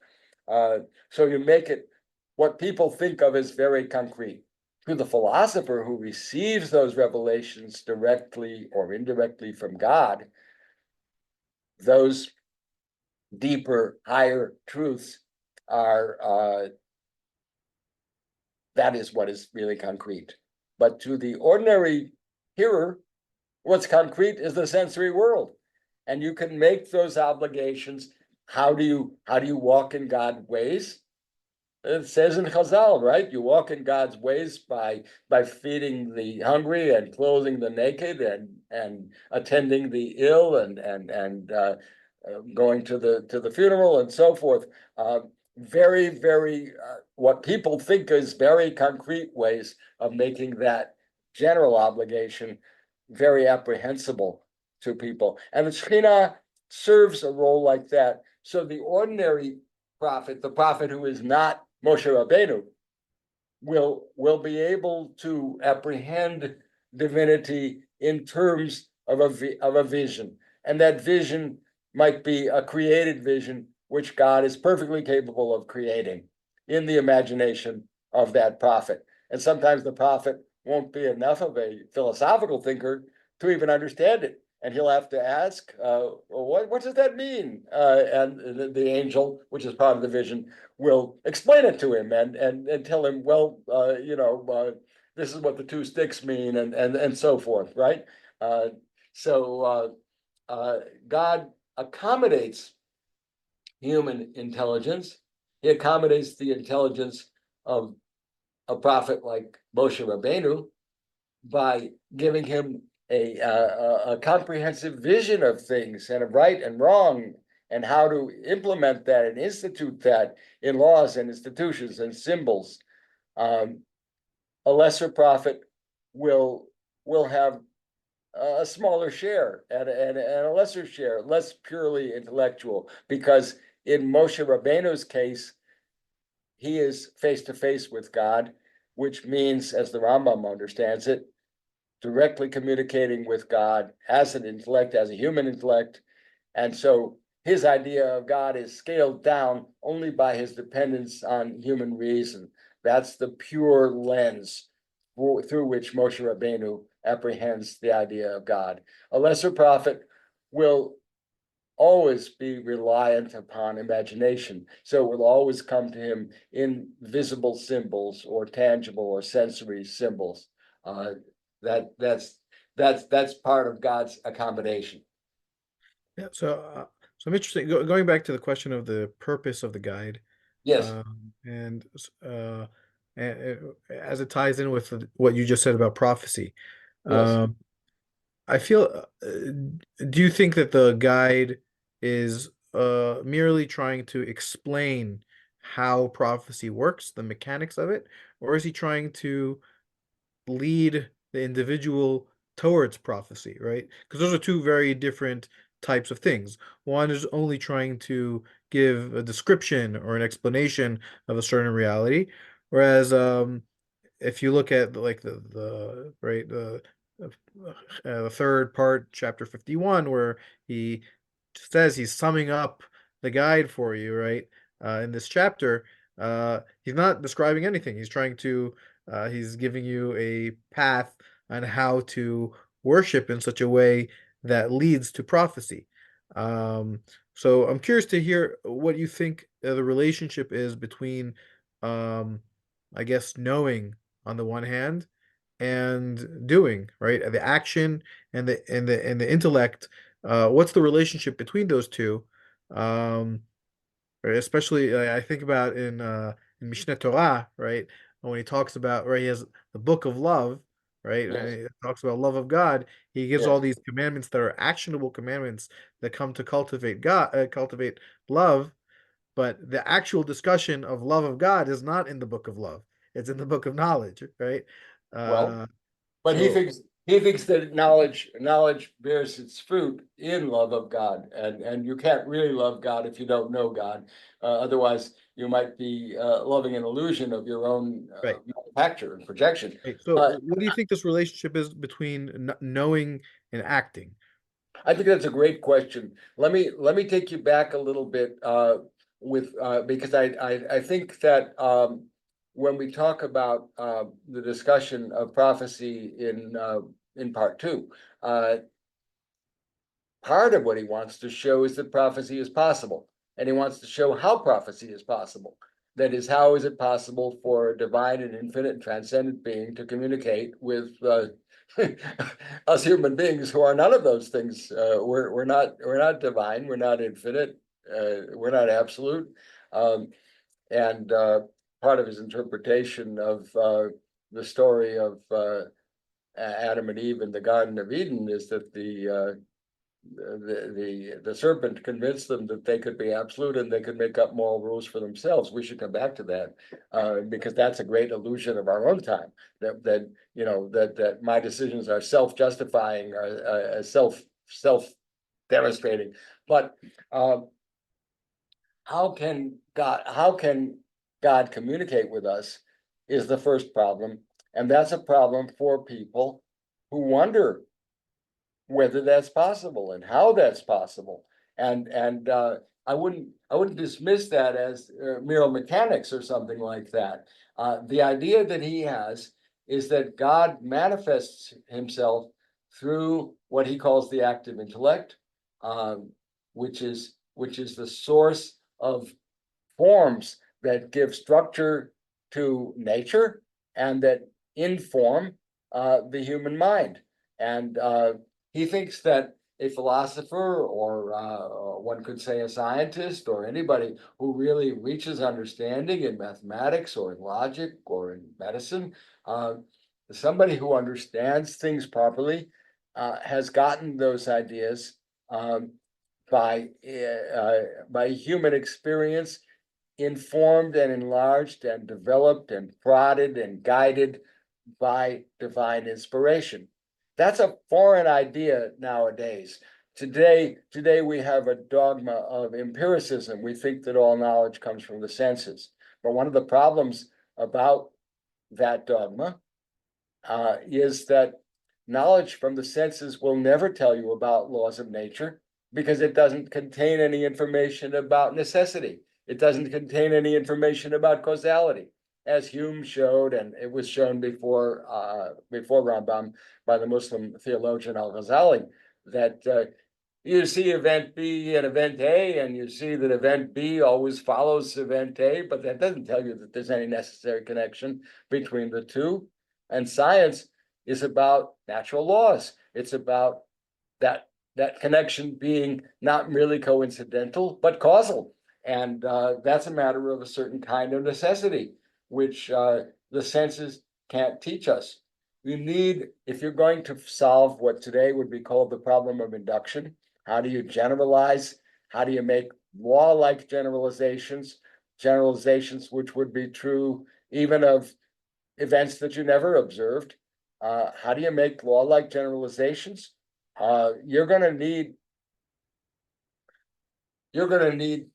[SPEAKER 2] So you make it what people think of as very concrete. To the philosopher who receives those revelations directly or indirectly from God, those deeper, higher truths are that is what is really concrete. But to the ordinary hearer, what's concrete is the sensory world, and you can make those obligations. How do you walk in God's ways? It says in Chazal, right? You walk in God's ways by feeding the hungry and clothing the naked and attending the ill and going to the funeral and so forth. Very what people think is very concrete ways of making that general obligation very apprehensible to people. And the Shekhinah serves a role like that. So the ordinary prophet, the prophet who is not Moshe Rabbeinu, will be able to apprehend divinity in terms of a vision, and that vision might be a created vision which God is perfectly capable of creating in the imagination of that prophet. And sometimes the prophet won't be enough of a philosophical thinker to even understand it, and he'll have to ask, what does that mean? And the angel, which is part of the vision, will explain it to him and tell him, well, this is what the two sticks mean, and so forth, right? So God accommodates human intelligence. He accommodates the intelligence of a prophet like Moshe Rabbeinu by giving him a comprehensive vision of things and of right and wrong and how to implement that and institute that in laws and institutions and symbols. A lesser prophet will have a smaller share and a lesser share, less purely intellectual, because in Moshe Rabbeinu's case, he is face to face with God, which means, as the Rambam understands it, directly communicating with God as an intellect, as a human intellect. And so his idea of God is scaled down only by his dependence on human reason. That's the pure lens through which Moshe Rabbeinu apprehends the idea of God. A lesser prophet will always be reliant upon imagination. So it will always come to him in visible symbols or tangible or sensory symbols. That's part of God's accommodation.
[SPEAKER 1] Yeah, so I'm interested going back to the question of the purpose of the guide,
[SPEAKER 2] Yes,
[SPEAKER 1] and as it ties in with what you just said about prophecy.
[SPEAKER 2] yes.
[SPEAKER 1] Um, I feel, do you think that the guide is merely trying to explain how prophecy works, the mechanics of it, or is he trying to lead the individual towards prophecy, right? Because those are two very different types of things. One is only trying to give a description or an explanation of a certain reality, whereas if you look at like the right the third part, chapter 51, where he says he's summing up the guide for you, right? In this chapter, he's not describing anything. He's giving you a path on how to worship in such a way that leads to prophecy. Um, so I'm curious to hear what you think the relationship is between, I guess, knowing on the one hand and doing, right? The action and the intellect. What's the relationship between those two? Um, right? Especially I think about in Mishneh Torah, right? When he talks about, right, he has the book of love, right?
[SPEAKER 2] Yes,
[SPEAKER 1] And he talks about love of God. He gives all
[SPEAKER 2] yes.
[SPEAKER 1] these commandments that are actionable commandments that come to cultivate God, cultivate love. But the actual discussion of love of God is not in the book of love. It's in the book of knowledge, right?
[SPEAKER 2] Well,
[SPEAKER 1] Uh,
[SPEAKER 2] but he
[SPEAKER 1] so
[SPEAKER 2] thinks He thinks that knowledge bears its fruit in love of God, and you can't really love God if you don't know God. Otherwise, you might be loving an illusion of your own
[SPEAKER 1] Right.
[SPEAKER 2] manufacture and projection.
[SPEAKER 1] Right. So,
[SPEAKER 2] Uh,
[SPEAKER 1] what do you think this relationship is between knowing and acting?
[SPEAKER 2] I think that's a great question. Let me take you back a little bit with because I think that when we talk about the discussion of prophecy in part two, uh, part of what he wants to show is that prophecy is possible, and he wants to show how prophecy is possible. That is, how is it possible for a divine and infinite and transcendent being to communicate with us human beings who are none of those things? We're not divine. We're not infinite. We're not absolute. And part of his interpretation of the story of Adam and Eve in the Garden of Eden is that the serpent convinced them that they could be absolute and they could make up moral rules for themselves. We should come back to that because that's a great illusion of our own time. That my decisions are self-justifying, or self-demonstrating. But how can God communicate with us is the first problem, and that's a problem for people who wonder whether that's possible and how that's possible. And I wouldn't dismiss that as mere mechanics or something like that. The idea that he has is that God manifests himself through what he calls the active intellect, um, which is the source of forms that give structure to nature and that inform the human mind. And he thinks that a philosopher, or one could say a scientist, or anybody who really reaches understanding in mathematics or in logic or in medicine, uh, somebody who understands things properly, has gotten those ideas um, by human experience, informed and enlarged and developed and prodded and guided by divine inspiration. That's a foreign idea nowadays. Today we have a dogma of empiricism. We think that all knowledge comes from the senses. But one of the problems about that dogma is that knowledge from the senses will never tell you about laws of nature because it doesn't contain any information about necessity. It doesn't contain any information about causality, as Hume showed, and it was shown before Rambam by the Muslim theologian Al-Ghazali, that you see event B and event A, and you see that event B always follows event A, but that doesn't tell you that there's any necessary connection between the two. And science is about natural laws. It's about that connection being not merely coincidental, but causal. And that's a matter of a certain kind of necessity, which the senses can't teach us. You need, if you're going to solve what today would be called the problem of induction, how do you generalize? How do you make law-like generalizations, which would be true even of events that you never observed? How do you make law-like generalizations? You're going to need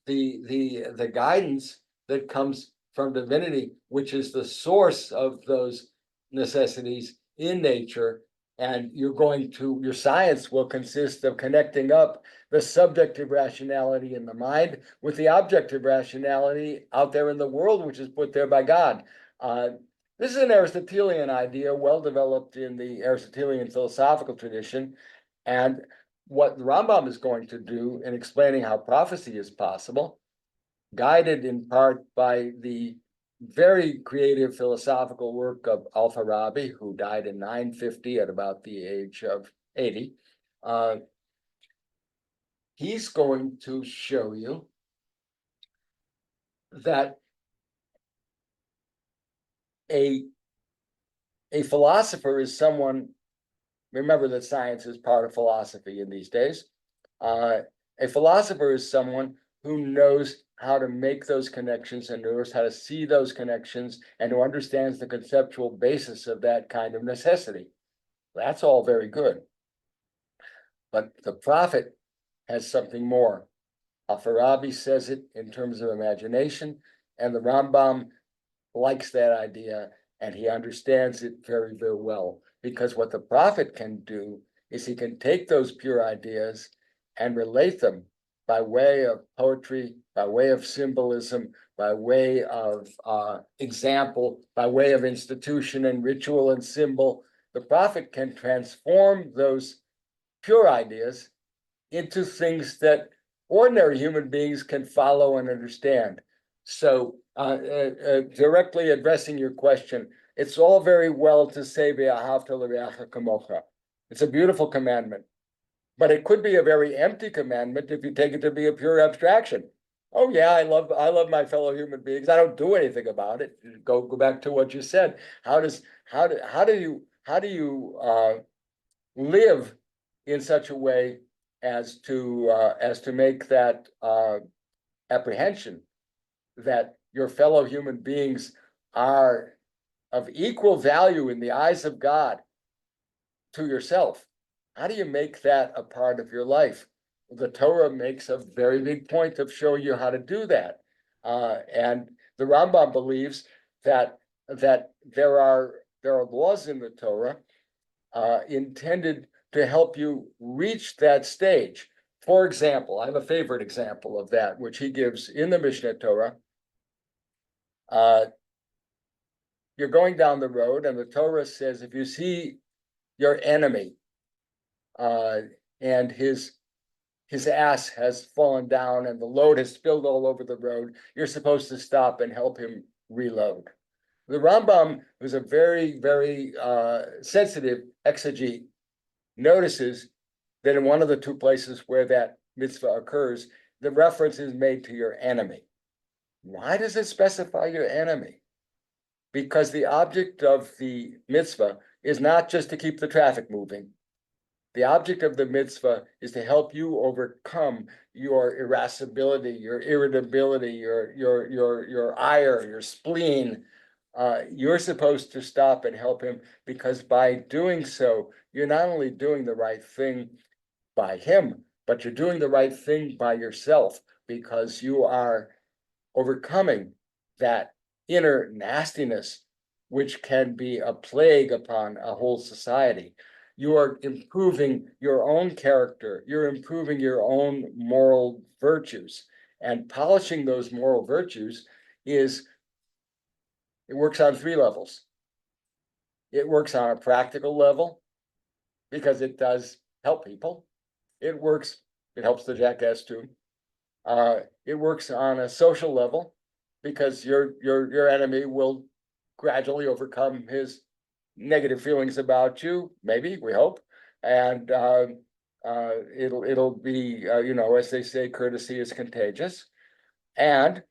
[SPEAKER 2] the guidance that comes from divinity, which is the source of those necessities in nature. And your science will consist of connecting up the subjective rationality in the mind with the objective rationality out there in the world, which is put there by God. This is an Aristotelian idea, well developed in the Aristotelian philosophical tradition. And what the Rambam is going to do in explaining how prophecy is possible, guided in part by the very creative philosophical work of Al-Farabi, who died in 950 at about the age of 80. He's going to show you that a philosopher is someone, remember that science is part of philosophy in these days. A philosopher is someone who knows how to make those connections and knows how to see those connections and who understands the conceptual basis of that kind of necessity. That's all very good. But the prophet has something more. Farabi says it in terms of imagination, and the Rambam likes that idea, and he understands it very, very well. Because what the prophet can do is he can take those pure ideas and relate them by way of poetry, by way of symbolism, by way of example, by way of institution and ritual and symbol. The prophet can transform those pure ideas into things that ordinary human beings can follow and understand. So, directly addressing your question, it's all very well to say "Ve'ahavta l'reacha kamocha." It's a beautiful commandment, but it could be a very empty commandment if you take it to be a pure abstraction. Oh yeah, I love my fellow human beings. I don't do anything about it. Go back to what you said. How do you live in such a way as to make that apprehension that your fellow human beings are of equal value in the eyes of God to yourself? How do you make that a part of your life? The Torah makes a very big point of showing you how to do that, and the Rambam believes that there are laws in the Torah intended to help you reach that stage. For example, I have a favorite example of that, which he gives in the Mishneh Torah. You're going down the road, and the Torah says if you see your enemy and his ass has fallen down and the load has spilled all over the road, you're supposed to stop and help him reload. The Rambam, who's a very, very sensitive exegete, notices that in one of the two places where that mitzvah occurs, the reference is made to your enemy. Why does it specify your enemy? Because the object of the mitzvah is not just to keep the traffic moving. The object of the mitzvah is to help you overcome your irascibility, your irritability, your ire, your spleen. You're supposed to stop and help him, because by doing so, you're not only doing the right thing by him, but you're doing the right thing by yourself, because you are overcoming that inner nastiness, which can be a plague upon a whole society. You are improving your own character, you're improving your own moral virtues, and polishing those moral virtues it works on three levels. It works on a practical level because it does help people. It helps the jackass too. It works on a social level because your enemy will gradually overcome his negative feelings about you, maybe, we hope, and it'll be as they say, courtesy is contagious, and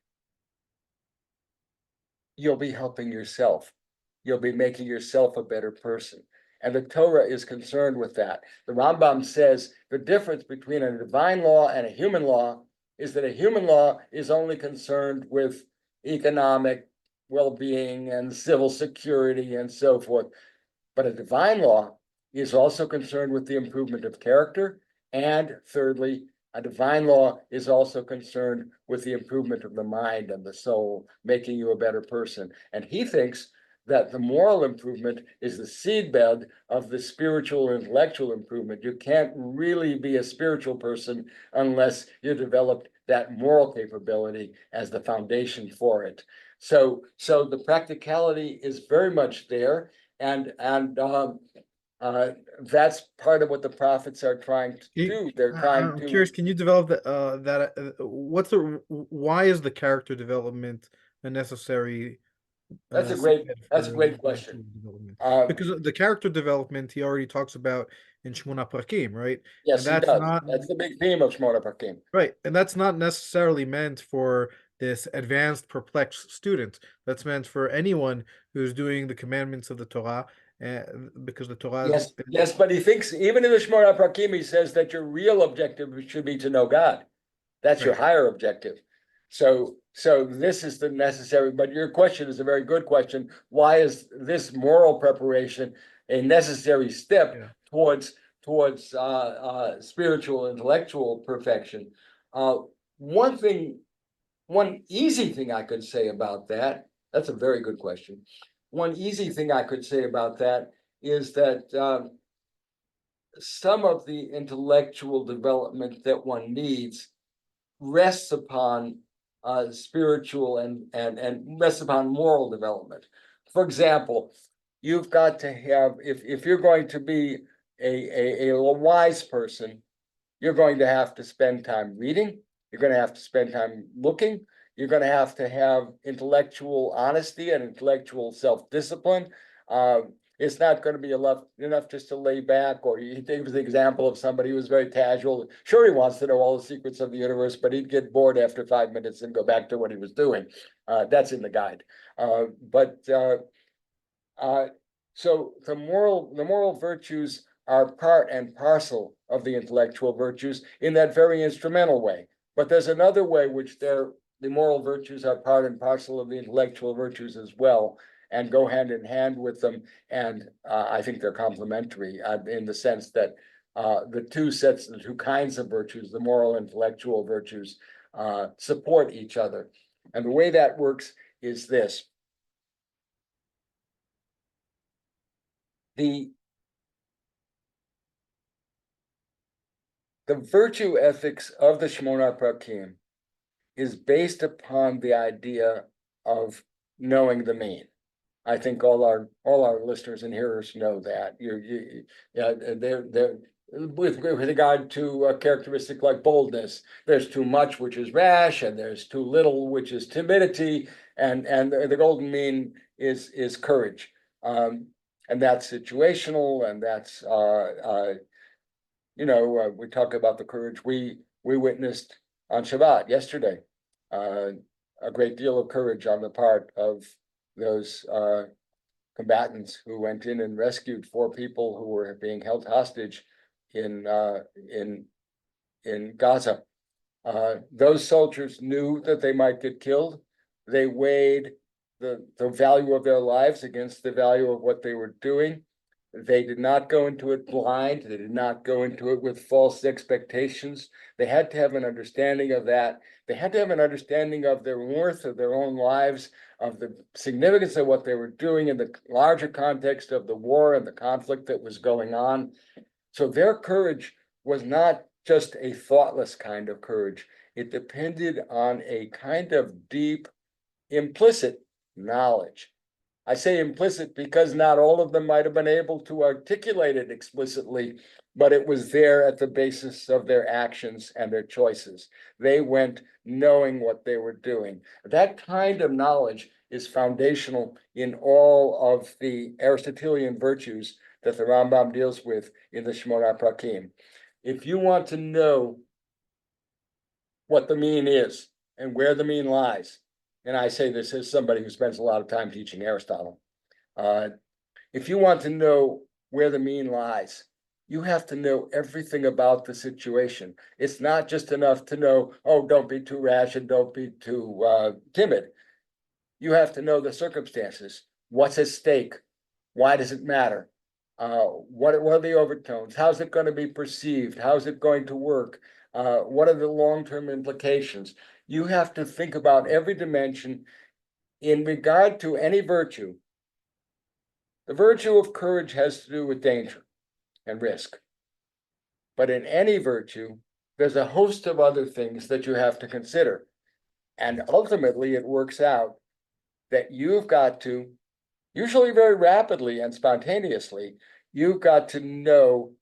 [SPEAKER 2] you'll be helping yourself. You'll be making yourself a better person. And the Torah is concerned with that. The Rambam says the difference between a divine law and a human law is that a human law is only concerned with economic well-being and civil security and so forth. But a divine law is also concerned with the improvement of character. And thirdly, a divine law is also concerned with the improvement of the mind and the soul, making you a better person. And he thinks that the moral improvement is the seedbed of the spiritual and intellectual improvement. You can't really be a spiritual person unless you developed that moral capability as the foundation for it. So the practicality is very much there, and that's part of what the prophets are trying to do. They're trying
[SPEAKER 1] I'm
[SPEAKER 2] to.
[SPEAKER 1] curious, can you develop why is the character development a necessary
[SPEAKER 2] That's a
[SPEAKER 1] seedbed for
[SPEAKER 2] great question.
[SPEAKER 1] intellectual development? Because the character development he already talks about in Shmona Prakim, right?
[SPEAKER 2] Yes,
[SPEAKER 1] And
[SPEAKER 2] he
[SPEAKER 1] that's
[SPEAKER 2] does.
[SPEAKER 1] not
[SPEAKER 2] That's the big theme of Shmona Prakim.
[SPEAKER 1] right, and that's not necessarily meant for this advanced perplexed student. That's meant for anyone who's doing the commandments of the Torah, because the Torah is
[SPEAKER 2] Yes, but he thinks even in the Shmona Prakim, he says that your real objective should be to know God. That's your
[SPEAKER 1] right.
[SPEAKER 2] higher objective. So this is the necessary, but your question is a very good question. Why is this moral preparation a necessary step
[SPEAKER 1] Yeah.
[SPEAKER 2] towards spiritual, intellectual perfection. One easy thing I could say about that, that's a very good question. One easy thing I could say about that is that some of the intellectual development that one needs rests upon spiritual and rests upon moral development. For example, you've got to have, if you're going to be a wise person, you're going to have to spend time reading, you're going to have to spend time looking, you're going to have intellectual honesty and intellectual self-discipline. It's not going to be enough just to lay back, or he gives the example of somebody who was very casual. Sure, he wants to know all the secrets of the universe, but he'd get bored after 5 minutes and go back to what he was doing. That's in the guide. So the moral virtues are part and parcel of the intellectual virtues in that very instrumental way. But there's another way which the moral virtues are part and parcel of the intellectual virtues as well, and go hand in hand with them. And I think they're complementary in the sense that the two kinds of virtues, the moral and intellectual virtues, support each other. And the way that works is this. The virtue ethics of the Shmona Prakim is based upon the idea of knowing the mean. I think all our listeners and hearers know that. They're with regard to a characteristic like boldness. There's too much, which is rash, and there's too little, which is timidity, and the golden mean is courage. And that's situational, and that's we talk about the courage we witnessed on Shabbat yesterday. A great deal of courage on the part of those combatants who went in and rescued 4 people who were being held hostage in Gaza. Those soldiers knew that they might get killed. They weighed the value of their lives against the value of what they were doing. They did not go into it blind. They did not go into it with false expectations. They had to have an understanding of that. They had to have an understanding of their worth, of their own lives, of the significance of what they were doing in the larger context of the war and the conflict that was going on. So their courage was not just a thoughtless kind of courage. It depended on a kind of deep, implicit knowledge. I say implicit because not all of them might have been able to articulate it explicitly, but it was there at the basis of their actions and their choices. They went knowing what they were doing. That kind of knowledge is foundational in all of the Aristotelian virtues that the Rambam deals with in the Shmona Prakim. If you want to know what the mean is and where the mean lies, and I say this as somebody who spends a lot of time teaching Aristotle, if you want to know where the mean lies, you have to know everything about the situation. It's not just enough to know, oh, don't be too rash and don't be too timid. You have to know the circumstances. What's at stake? Why does it matter? What are the overtones? How's it going to be perceived? How's it going to work? What are the long-term implications? You have to think about every dimension in regard to any virtue. The virtue of courage has to do with danger and risk. But in any virtue, there's a host of other things that you have to consider. And ultimately, it works out that you've got to, usually very rapidly and spontaneously, you've got to know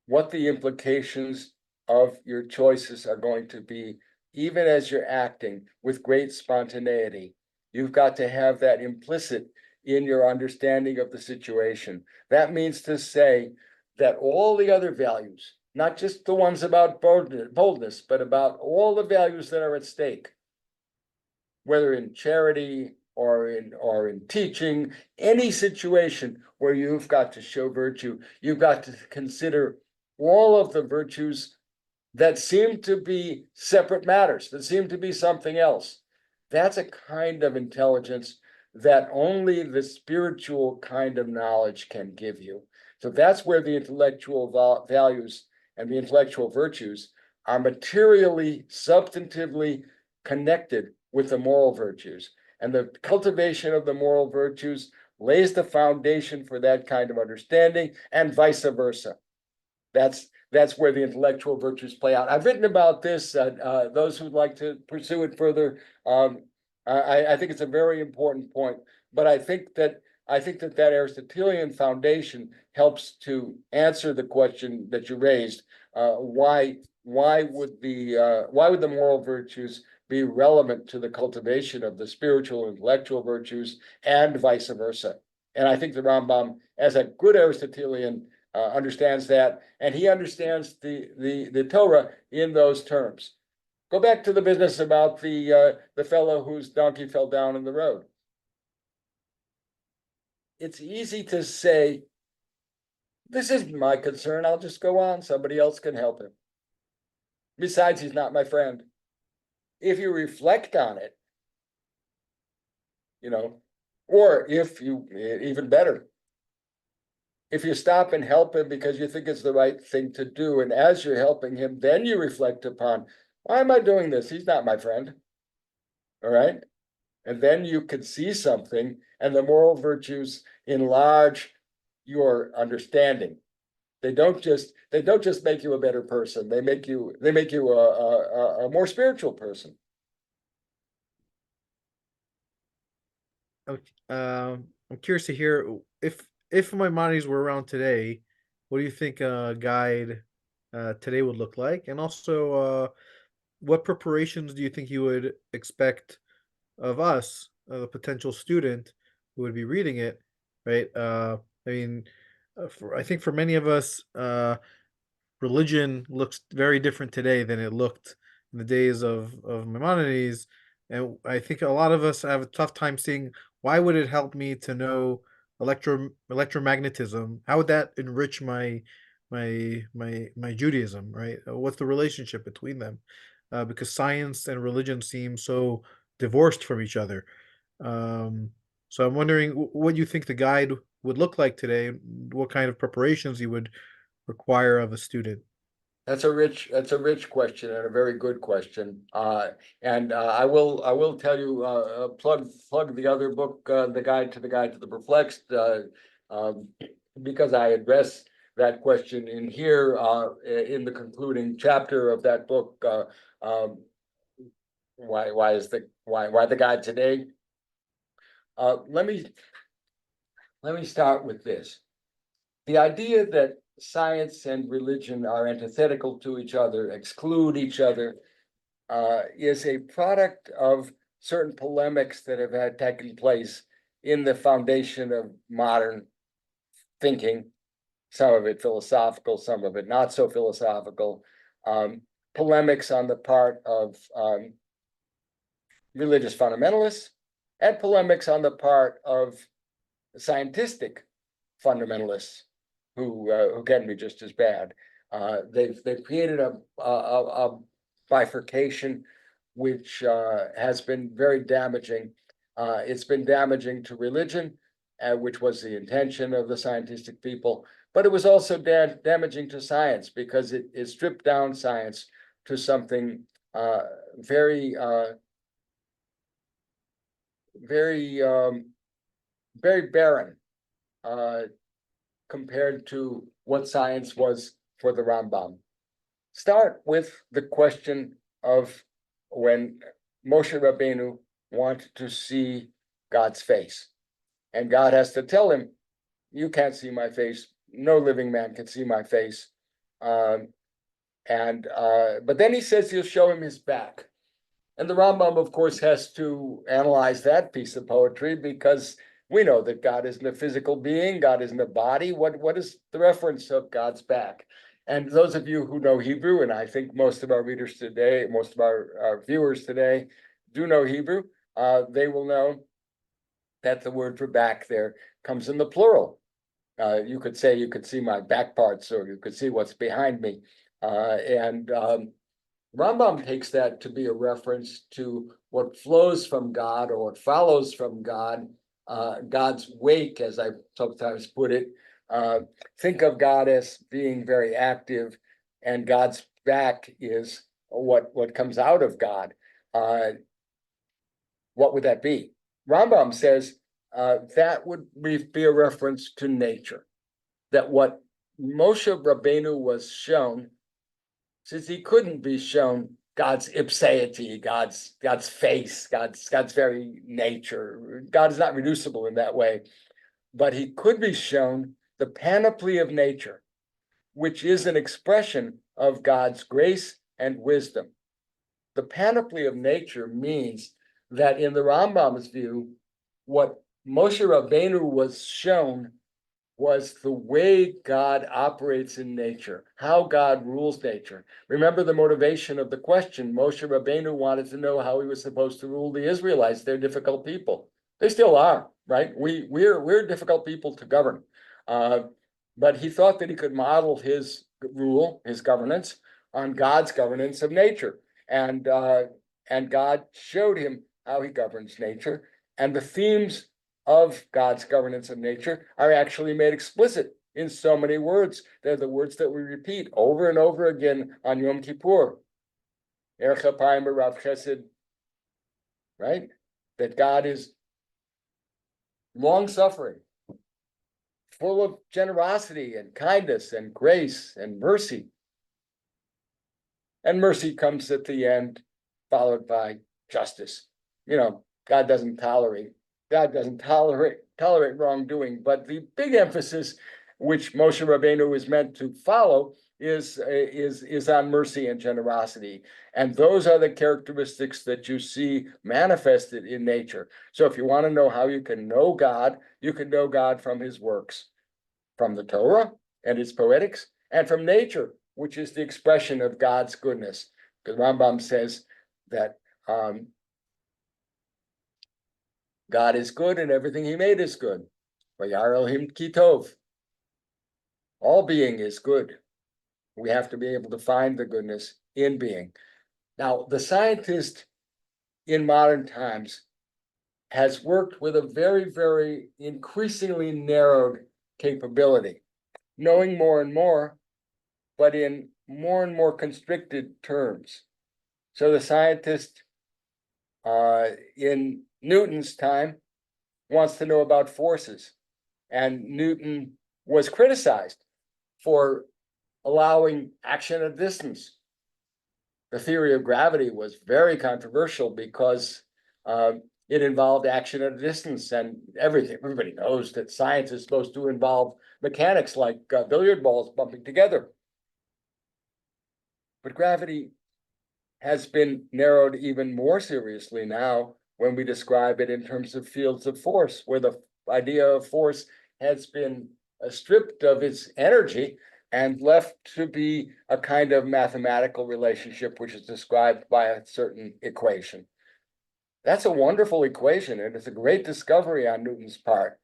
[SPEAKER 2] what the implications of your choices are going to be, even as you're acting with great spontaneity. You've got to have that implicit in your understanding of the situation. That means to say that all the other values, not just the ones about boldness, but about all the values that are at stake, whether in charity or in teaching, any situation where you've got to show virtue, you've got to consider all of the virtues that seem to be separate matters, that seem to be something else. That's a kind of intelligence that only the spiritual kind of knowledge can give you. So that's where the intellectual values and the intellectual virtues are materially, substantively connected with the moral virtues. And the cultivation of the moral virtues lays the foundation for that kind of understanding, and vice versa. That's where the intellectual virtues play out. I've written about this. Those who'd like to pursue it further, I think it's a very important point. But I think that that Aristotelian foundation helps to answer the question that you raised. Why would the moral virtues be relevant to the cultivation of the spiritual and intellectual virtues, and vice versa? And I think the Rambam, as a good Aristotelian, understands that, and he understands the Torah in those terms. Go back to the business about the fellow whose donkey fell down in the road. It's easy to say, this isn't my concern, I'll just go on, somebody else can help him. Besides, he's not my friend. If you reflect on it, or if you, even better, if you stop and help him because you think it's the right thing to do, and as you're helping him, then you reflect upon, why am I doing this? He's not my friend. All right. And then you can see something, and the moral virtues enlarge your understanding. They don't just make you a better person. They make you a more spiritual person.
[SPEAKER 1] I'm curious to hear if Maimonides were around today, what do you think a guide today would look like? And also, what preparations do you think you would expect of us, a potential student who would be reading it, right? I mean, I think for many of us, religion looks very different today than it looked in the days of Maimonides, and I think a lot of us have a tough time seeing why would it help me to know electromagnetism? How would that enrich my Judaism, right? What's the relationship between them? Because science and religion seem so divorced from each other. Um, so I'm wondering what you think the guide would look like today, what kind of preparations you would require of a student.
[SPEAKER 2] That's a rich question, and a very good question. And I will tell you, plug the other book, the Guide to the Perplexed, um, because I address that question in here, in the concluding chapter of that book. Why the guide today? Let me start with this. The idea that science and religion are antithetical to each other, exclude each other, is a product of certain polemics that have had taken place in the foundation of modern thinking, some of it philosophical, some of it not so philosophical, polemics on the part of religious fundamentalists, and polemics on the part of scientific fundamentalists who can be just as bad. They've created a bifurcation which has been very damaging. It's been damaging to religion, which was the intention of the scientific people, but it was also damaging to science, because it stripped down science to something very very barren, compared to what science was for the Rambam. Start with the question of when Moshe Rabbeinu wanted to see God's face, and God has to tell him, you can't see my face, no living man can see my face. But then he says he'll show him his back. And the Rambam, of course, has to analyze that piece of poetry, because we know that God isn't a physical being, God isn't a body. What is the reference of God's back? And those of you who know Hebrew, and I think most of our readers today, most of our viewers today do know Hebrew, they will know that the word for back there comes in the plural. You could say, you could see my back parts, or you could see what's behind me. Rambam takes that to be a reference to what flows from God, or what follows from God God's wake, as I sometimes put it. Think of God as being very active, and God's back is what comes out of God. What would that be? Rambam says that would be a reference to nature, that what Moshe Rabbeinu was shown, since he couldn't be shown God's ipseity, God's face, God's very nature. God is not reducible in that way, but he could be shown the panoply of nature, which is an expression of God's grace and wisdom. The panoply of nature means that in the Rambam's view, what Moshe Rabbeinu was shown was the way God operates in nature, how God rules nature. Remember the motivation of the question. Moshe Rabbeinu wanted to know how he was supposed to rule the Israelites. They're difficult people. They still are, right? We're difficult people to govern. But he thought that he could model his rule, his governance, on God's governance of nature. And God showed him how he governs nature. And the themes of God's governance of nature are actually made explicit in so many words. They're the words that we repeat over and over again on Yom Kippur. Erech Apayim B'Rav Chesed, right? That God is long-suffering, full of generosity and kindness and grace and mercy. And mercy comes at the end, followed by justice. God doesn't tolerate wrongdoing, but the big emphasis which Moshe Rabbeinu is meant to follow is on mercy and generosity. And those are the characteristics that you see manifested in nature. So if you want to know how you can know God from his works, from the Torah and its poetics, and from nature, which is the expression of God's goodness. Because Rambam says that God is good and everything he made is good. Vayar Elohim ki tov. All being is good. We have to be able to find the goodness in being. Now, the scientist in modern times has worked with a very, very increasingly narrowed capability, knowing more and more, but in more and more constricted terms. So the scientist in Newton's time wants to know about forces, and Newton was criticized for allowing action at distance. The theory of gravity was very controversial because it involved action at a distance, and everybody knows that science is supposed to involve mechanics like billiard balls bumping together. But gravity has been narrowed even more seriously now when we describe it in terms of fields of force, where the idea of force has been stripped of its energy and left to be a kind of mathematical relationship, which is described by a certain equation. That's a wonderful equation, and it's a great discovery on Newton's part.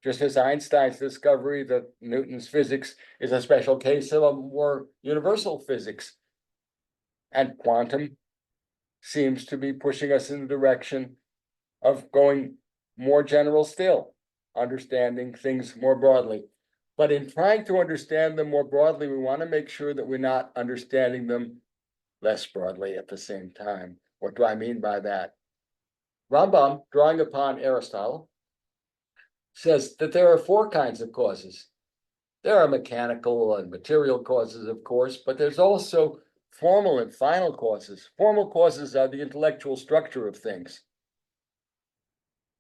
[SPEAKER 2] Just as Einstein's discovery that Newton's physics is a special case of a more universal physics. And quantum seems to be pushing us in the direction of going more general still, understanding things more broadly. But in trying to understand them more broadly, we want to make sure that we're not understanding them less broadly at the same time. What do I mean by that? Rambam, drawing upon Aristotle, says that there are four kinds of causes. There are mechanical and material causes, of course, but there's also formal and final causes. Formal causes are the intellectual structure of things.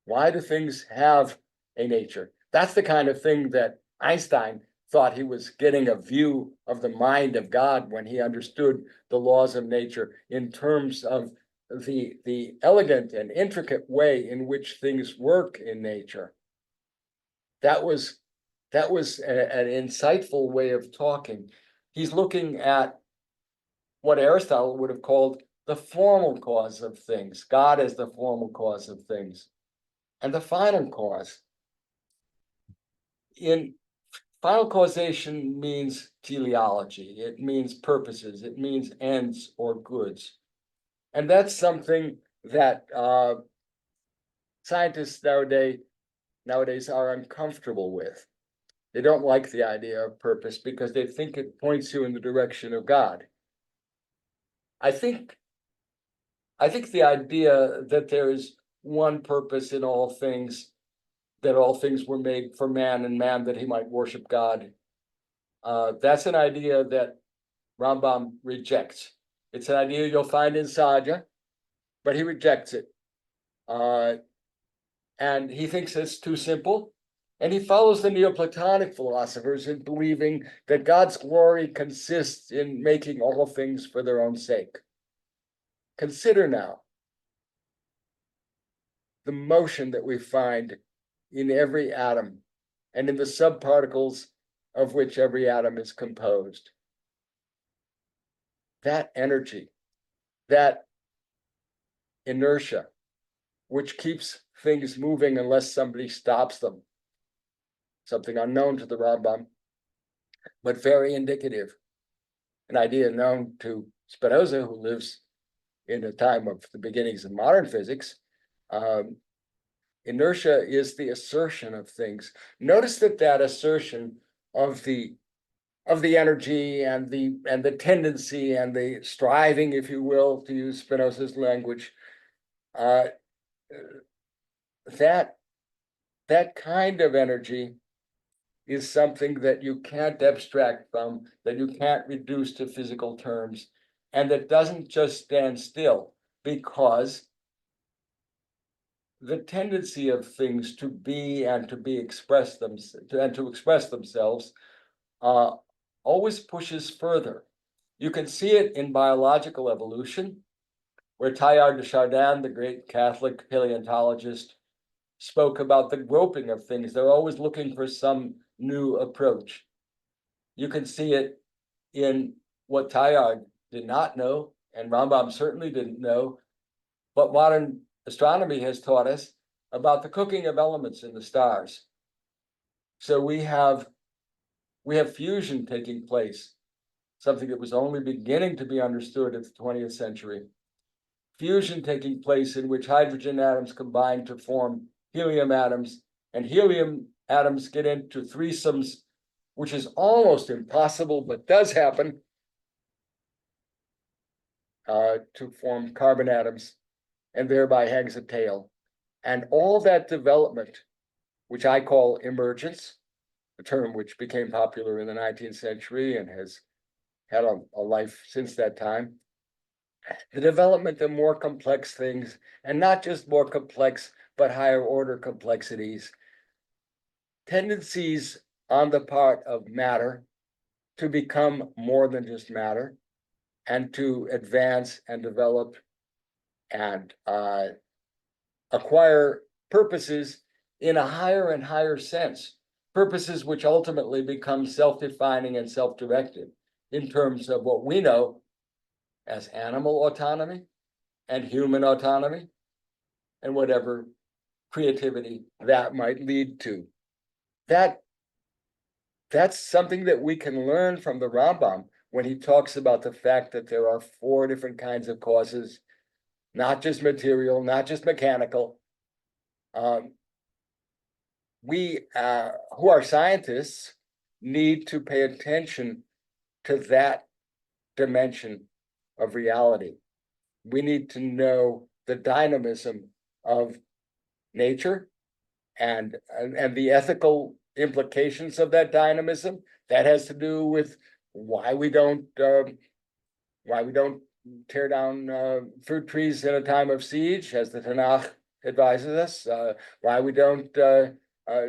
[SPEAKER 2] Why do things have a nature? That's the kind of thing that Einstein thought he was getting a view of the mind of God when he understood the laws of nature in terms of the elegant and intricate way in which things work in nature. That was an insightful way of talking. He's looking at what Aristotle would have called the formal cause of things, God as the formal cause of things, and the final cause. In final causation means teleology, it means purposes, it means ends or goods. And that's something that scientists nowadays nowadays are uncomfortable with. They don't like the idea of purpose because they think it points you in the direction of God. I think the idea that there is one purpose in all things, that all things were made for man and man that he might worship God, that's an idea that Rambam rejects. It's an idea you'll find in Sadya, but he rejects it. And he thinks it's too simple. And he follows the Neoplatonic philosophers in believing that God's glory consists in making all things for their own sake. Consider now the motion that we find in every atom and in the subparticles of which every atom is composed. That energy, that inertia, which keeps things moving unless somebody stops them, something unknown to the Rambam, but very indicative, an idea known to Spinoza, who lives in a time of the beginnings of modern physics. Inertia is the assertion of things. Notice that assertion of the energy and the tendency and the striving, if you will, to use Spinoza's language, that kind of energy is something that you can't abstract from, that you can't reduce to physical terms, and that doesn't just stand still, because the tendency of things to be and to be expressed and to express themselves always pushes further. You can see it in biological evolution, where Teilhard de Chardin, the great Catholic paleontologist, spoke about the groping of things. They're always looking for some new approach. You can see it in what Teilhard did not know, and Rambam certainly didn't know, but modern astronomy has taught us about the cooking of elements in the stars. So we have fusion taking place, something that was only beginning to be understood at the 20th century. Fusion taking place in which hydrogen atoms combine to form helium atoms, and helium atoms get into threesomes, which is almost impossible, but does happen, to form carbon atoms, and thereby hangs a tail. And all that development, which I call emergence, a term which became popular in the 19th century and has had a life since that time, the development of more complex things, and not just more complex, but higher order complexities, tendencies on the part of matter to become more than just matter, and to advance and develop and acquire purposes in a higher and higher sense, purposes which ultimately become self-defining and self-directed in terms of what we know as animal autonomy and human autonomy, and whatever creativity that might lead to. That's something that we can learn from the Rambam when he talks about the fact that there are 4 different kinds of causes, not just material, not just mechanical. We who are scientists need to pay attention to that dimension of reality. We need to know the dynamism of nature and the ethical implications of that dynamism. That has to do with why we don't tear down fruit trees in a time of siege, as the Tanakh advises us, why we don't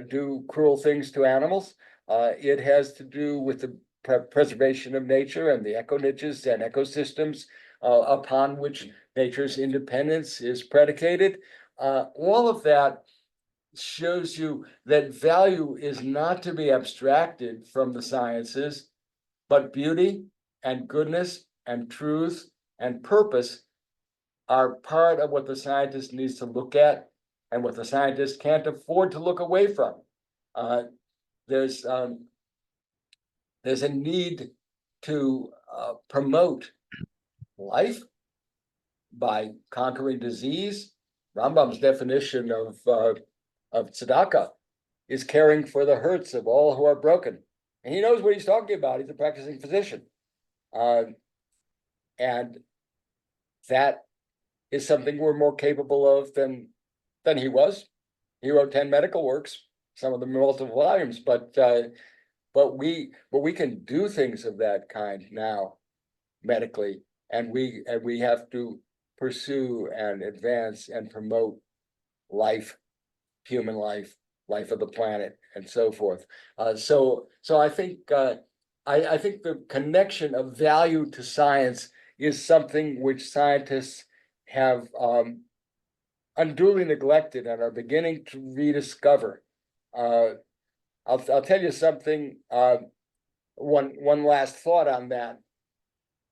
[SPEAKER 2] do cruel things to animals. It has to do with the preservation of nature and the eco niches and ecosystems upon which nature's independence is predicated. All of that shows you that value is not to be abstracted from the sciences, but beauty and goodness and truth and purpose are part of what the scientist needs to look at and what the scientist can't afford to look away from. There's a need to promote life by conquering disease. Rambam's definition of tzedakah is caring for the hurts of all who are broken. And he knows what he's talking about. He's a practicing physician. And that is something we're more capable of than he was. He wrote 10 medical works, some of them multiple volumes, but we can do things of that kind now medically, and we have to pursue and advance and promote life, human life, life of the planet, and so forth. So I think I think the connection of value to science is something which scientists have unduly neglected and are beginning to rediscover. I'll tell you something. One last thought on that,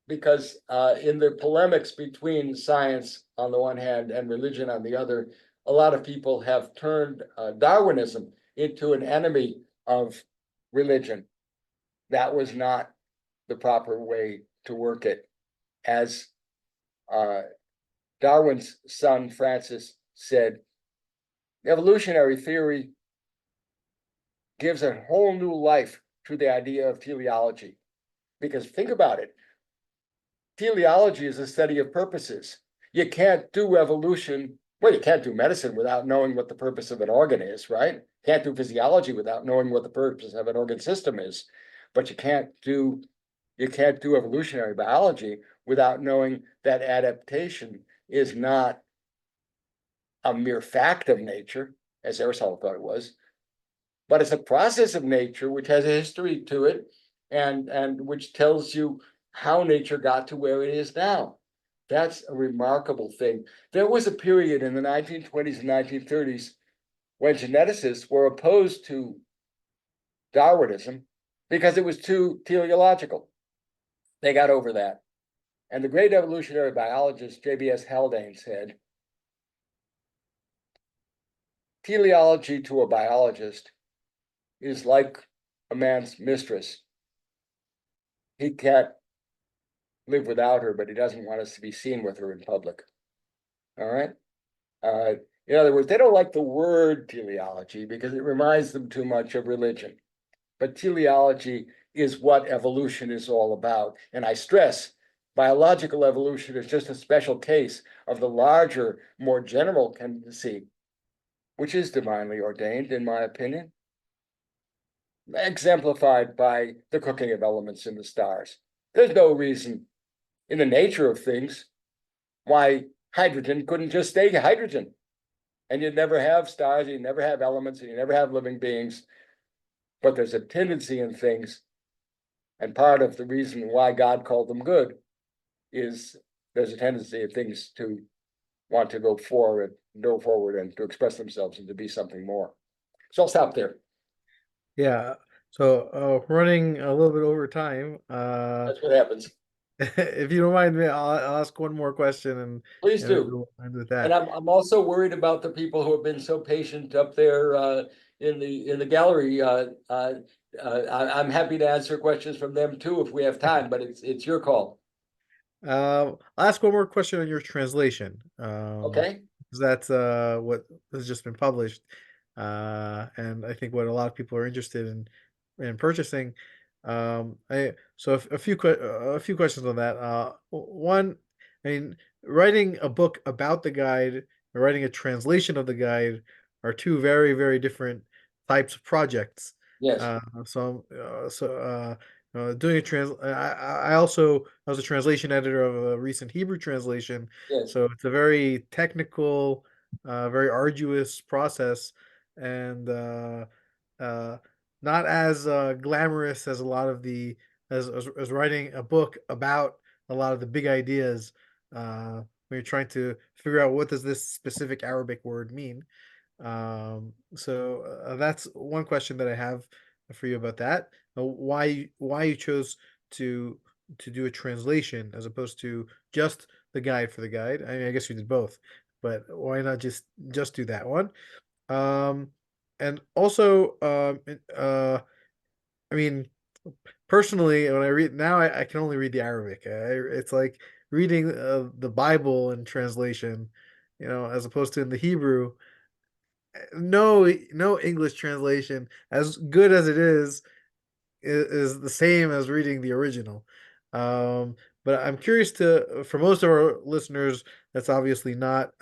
[SPEAKER 2] because in the polemics between science on the one hand and religion on the other, a lot of people have turned Darwinism into an enemy of religion. That was not the proper way to work it. As Darwin's son Francis said, evolutionary theory gives a whole new life to the idea of teleology. Because think about it, teleology is a study of purposes. You can't do evolution, well, you can't do medicine without knowing what the purpose of an organ is, right? Can't do physiology without knowing what the purpose of an organ system is. But you can't do evolutionary biology without knowing that adaptation is not a mere fact of nature, as Aristotle thought it was, but it's a process of nature which has a history to it, and which tells you how nature got to where it is now. That's a remarkable thing. There was a period in the 1920s and 1930s when geneticists were opposed to Darwinism because it was too teleological. They got over that. And the great evolutionary biologist J.B.S. Haldane said, teleology to a biologist is like a man's mistress. He can't live without her, but he doesn't want us to be seen with her in public. All right. In other words, they don't like the word teleology because it reminds them too much of religion. But teleology is what evolution is all about. And I stress, biological evolution is just a special case of the larger, more general tendency, which is divinely ordained, in my opinion, exemplified by the cooking of elements in the stars. There's no reason in the nature of things why hydrogen couldn't just stay hydrogen. And you'd never have stars, you'd never have elements, and you never have living beings. But there's a tendency in things, and part of the reason why God called them good is there's a tendency in things to want to go forward and to express themselves and to be something more. So I'll stop there.
[SPEAKER 1] Yeah. So running a little bit over time.
[SPEAKER 2] That's what happens.
[SPEAKER 1] If you don't mind me, I'll ask one more question
[SPEAKER 2] Please
[SPEAKER 1] and
[SPEAKER 2] do.
[SPEAKER 1] we'll end with
[SPEAKER 2] And
[SPEAKER 1] that.
[SPEAKER 2] I'm also worried about the people who have been so patient up there in the gallery. I'm happy to answer questions from them too if we have time, but it's your call.
[SPEAKER 1] I'll ask one more question on your translation.
[SPEAKER 2] Okay.
[SPEAKER 1] Because that's what has just been published, and I think what a lot of people are interested in purchasing. A few questions on that. One, I mean, writing a book about the guide or writing a translation of the guide are two very, very different types of projects.
[SPEAKER 2] Yes.
[SPEAKER 1] Uh, so, uh, so doing a I was a translation editor of a recent Hebrew translation,
[SPEAKER 2] Yes.
[SPEAKER 1] so it's a very technical, very arduous process, and uh, not as glamorous as a lot of the as writing a book about a lot of the big ideas when you're trying to figure out what does this specific Arabic word mean. That's one question that I have for you about that. Why you chose to do a translation as opposed to just the guide for the guide? I mean, I guess you did both, but why not just do that one? Um, and also, I mean, personally, when I read now, I can only read the Arabic. It's like reading the Bible in translation, as opposed to in the Hebrew. no English translation, as good as it is the same as reading the original. Um, but I'm curious to, for most of our listeners, that's obviously not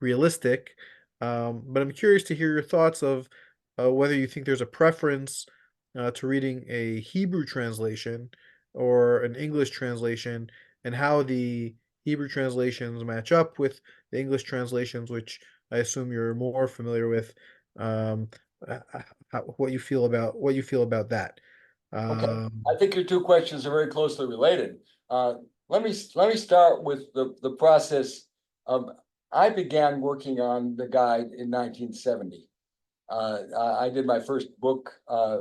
[SPEAKER 1] realistic. But I'm curious to hear your thoughts of whether you think there's a preference to reading a Hebrew translation or an English translation, and how the Hebrew translations match up with the English translations, which I assume you're more familiar with. Um, uh, what you feel about that.
[SPEAKER 2] Okay,
[SPEAKER 1] Um,
[SPEAKER 2] I think your two questions are very closely related. Uh, let me start with the process of. I began working on the guide in 1970. I did my first book,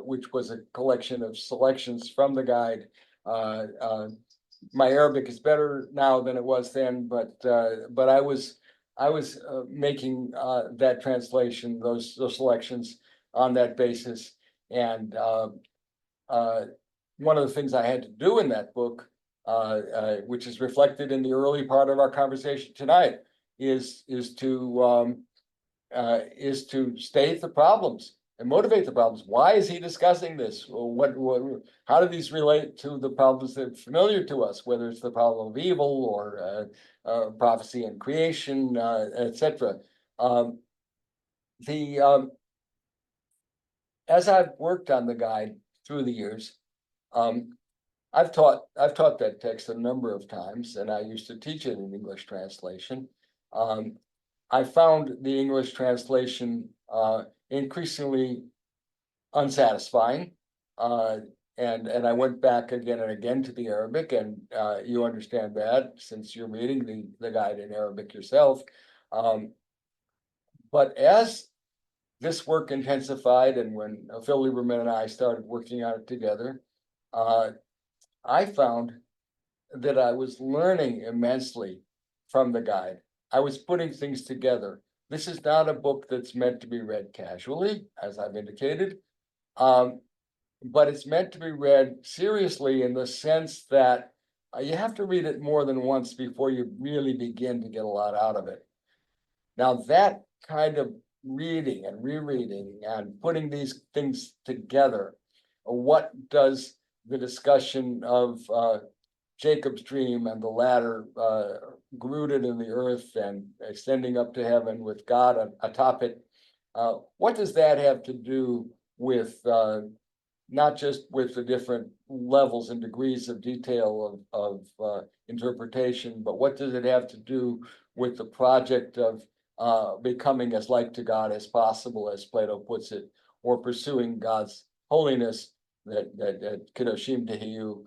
[SPEAKER 2] which was a collection of selections from the guide. Uh, uh, my Arabic is better now than it was then, but I was making that translation, those selections on that basis, and uh, one of the things I had to do in that book, which is reflected in the early part of our conversation tonight, is to state the problems and motivate the problems. Why is he discussing this? How do these relate to the problems that are familiar to us, whether it's the problem of evil or prophecy and creation, etc. Um, the As I've worked on the guide through the years, um, I've taught that text a number of times, and I used to teach it in English translation. Um, I found the English translation increasingly unsatisfying, uh, and I went back again and again to the Arabic, and you understand that since you're reading the guide in Arabic yourself. Um, but as this work intensified, and when Phil Lieberman and I started working on it together, uh, I found that I was learning immensely from the guide. I was putting things together. This is not a book that's meant to be read casually, as I've indicated, um, but it's meant to be read seriously in the sense that you have to read it more than once before you really begin to get a lot out of it. Now, that kind of reading and rereading and putting these things together, what does the discussion of Jacob's dream and the ladder rooted in the earth and extending up to heaven with God atop it. What does that have to do with not just with the different levels and degrees of detail of interpretation, but what does it have to do with the project of becoming as like to God as possible, as Plato puts it, or pursuing God's holiness that Kedoshim Tehiyu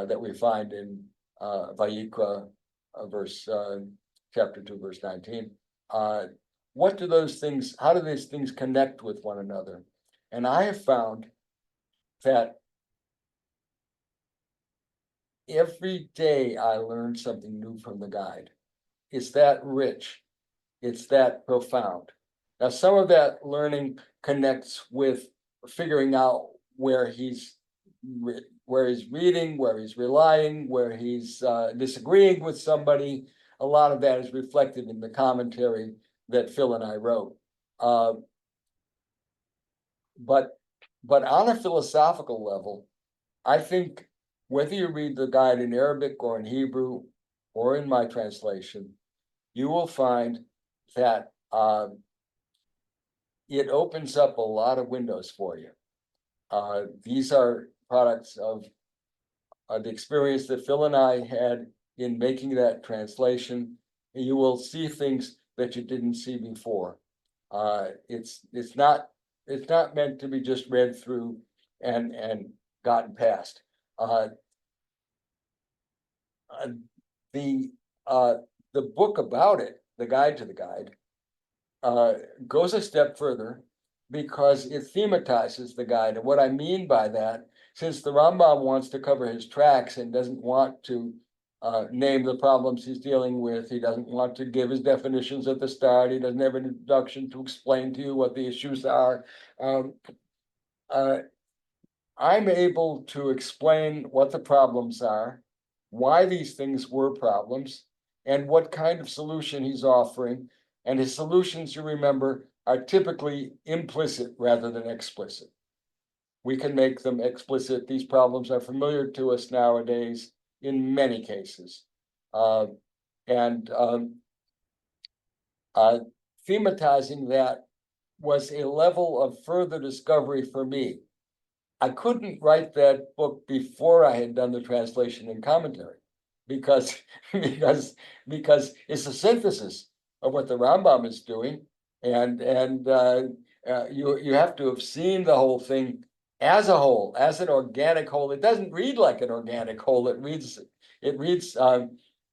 [SPEAKER 2] that we find in Vayikra, chapter 2, verse 19. What do those things, how do these things connect with one another? And I have found that every day I learn something new from the guide. It's that rich, it's that profound. Now, some of that learning connects with figuring out where he's reading, where he's relying, where he's disagreeing with somebody. A lot of that is reflected in the commentary that Phil and I wrote. Uh, but but on a philosophical level, I think whether you read the guide in Arabic or in Hebrew or in my translation, you will find that it opens up a lot of windows for you. These are products of the experience that Phil and I had in making that translation. You will see things that you didn't see before. It's not meant to be just read through and gotten past. Uh, uh, the uh, the book about it, the guide to the guide, goes a step further because it thematizes the guide. And what I mean by that, since the Rambam wants to cover his tracks and doesn't want to name the problems he's dealing with, he doesn't want to give his definitions at the start, he doesn't have an introduction to explain to you what the issues are. Um, uh, I'm able to explain what the problems are, why these things were problems, and what kind of solution he's offering. And his solutions, you remember, are typically implicit rather than explicit. We can make them explicit. These problems are familiar to us nowadays in many cases. And thematizing that was a level of further discovery for me. I couldn't write that book before I had done the translation and commentary because it's a synthesis of what the Rambam is doing, and you have to have seen the whole thing as a whole, as an organic whole. It doesn't read like an organic whole. It reads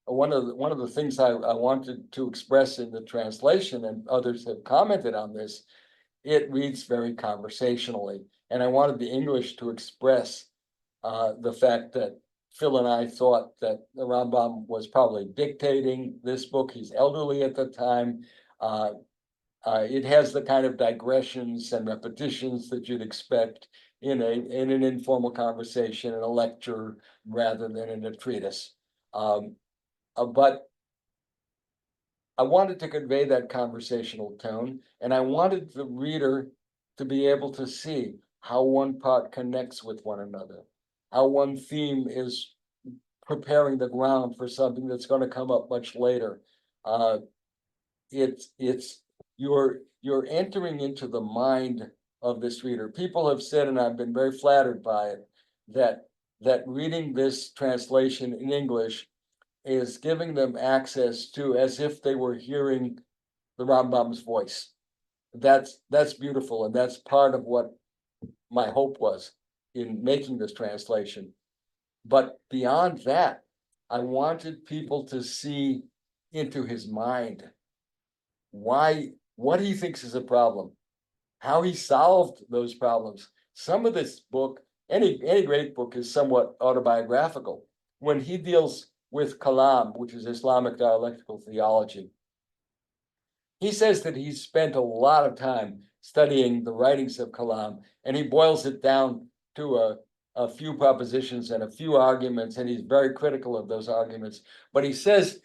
[SPEAKER 2] one of the things I wanted to express in the translation, and others have commented on this. It reads very conversationally, and I wanted the English to express the fact that Phil and I thought that the Rambam was probably dictating this book. He's elderly at the time. It has the kind of digressions and repetitions that you'd expect in an informal conversation, in a lecture, rather than in a treatise. But I wanted to convey that conversational tone, and I wanted the reader to be able to see how one part connects with one another, how one theme is preparing the ground for something that's going to come up much later. It's you're entering into the mind of this reader. People have said, and I've been very flattered by it, that reading this translation in English is giving them access to as if they were hearing the Rambam's voice. That's beautiful, and that's part of what my hope was in making this translation. But beyond that, I wanted people to see into his mind what he thinks is a problem, how he solved those problems. Some of this book, any great book, is somewhat autobiographical. When he deals with Kalam, which is Islamic dialectical theology, he says that he's spent a lot of time studying the writings of Kalam, and he boils it down to a few propositions and a few arguments, and he's very critical of those arguments. But he says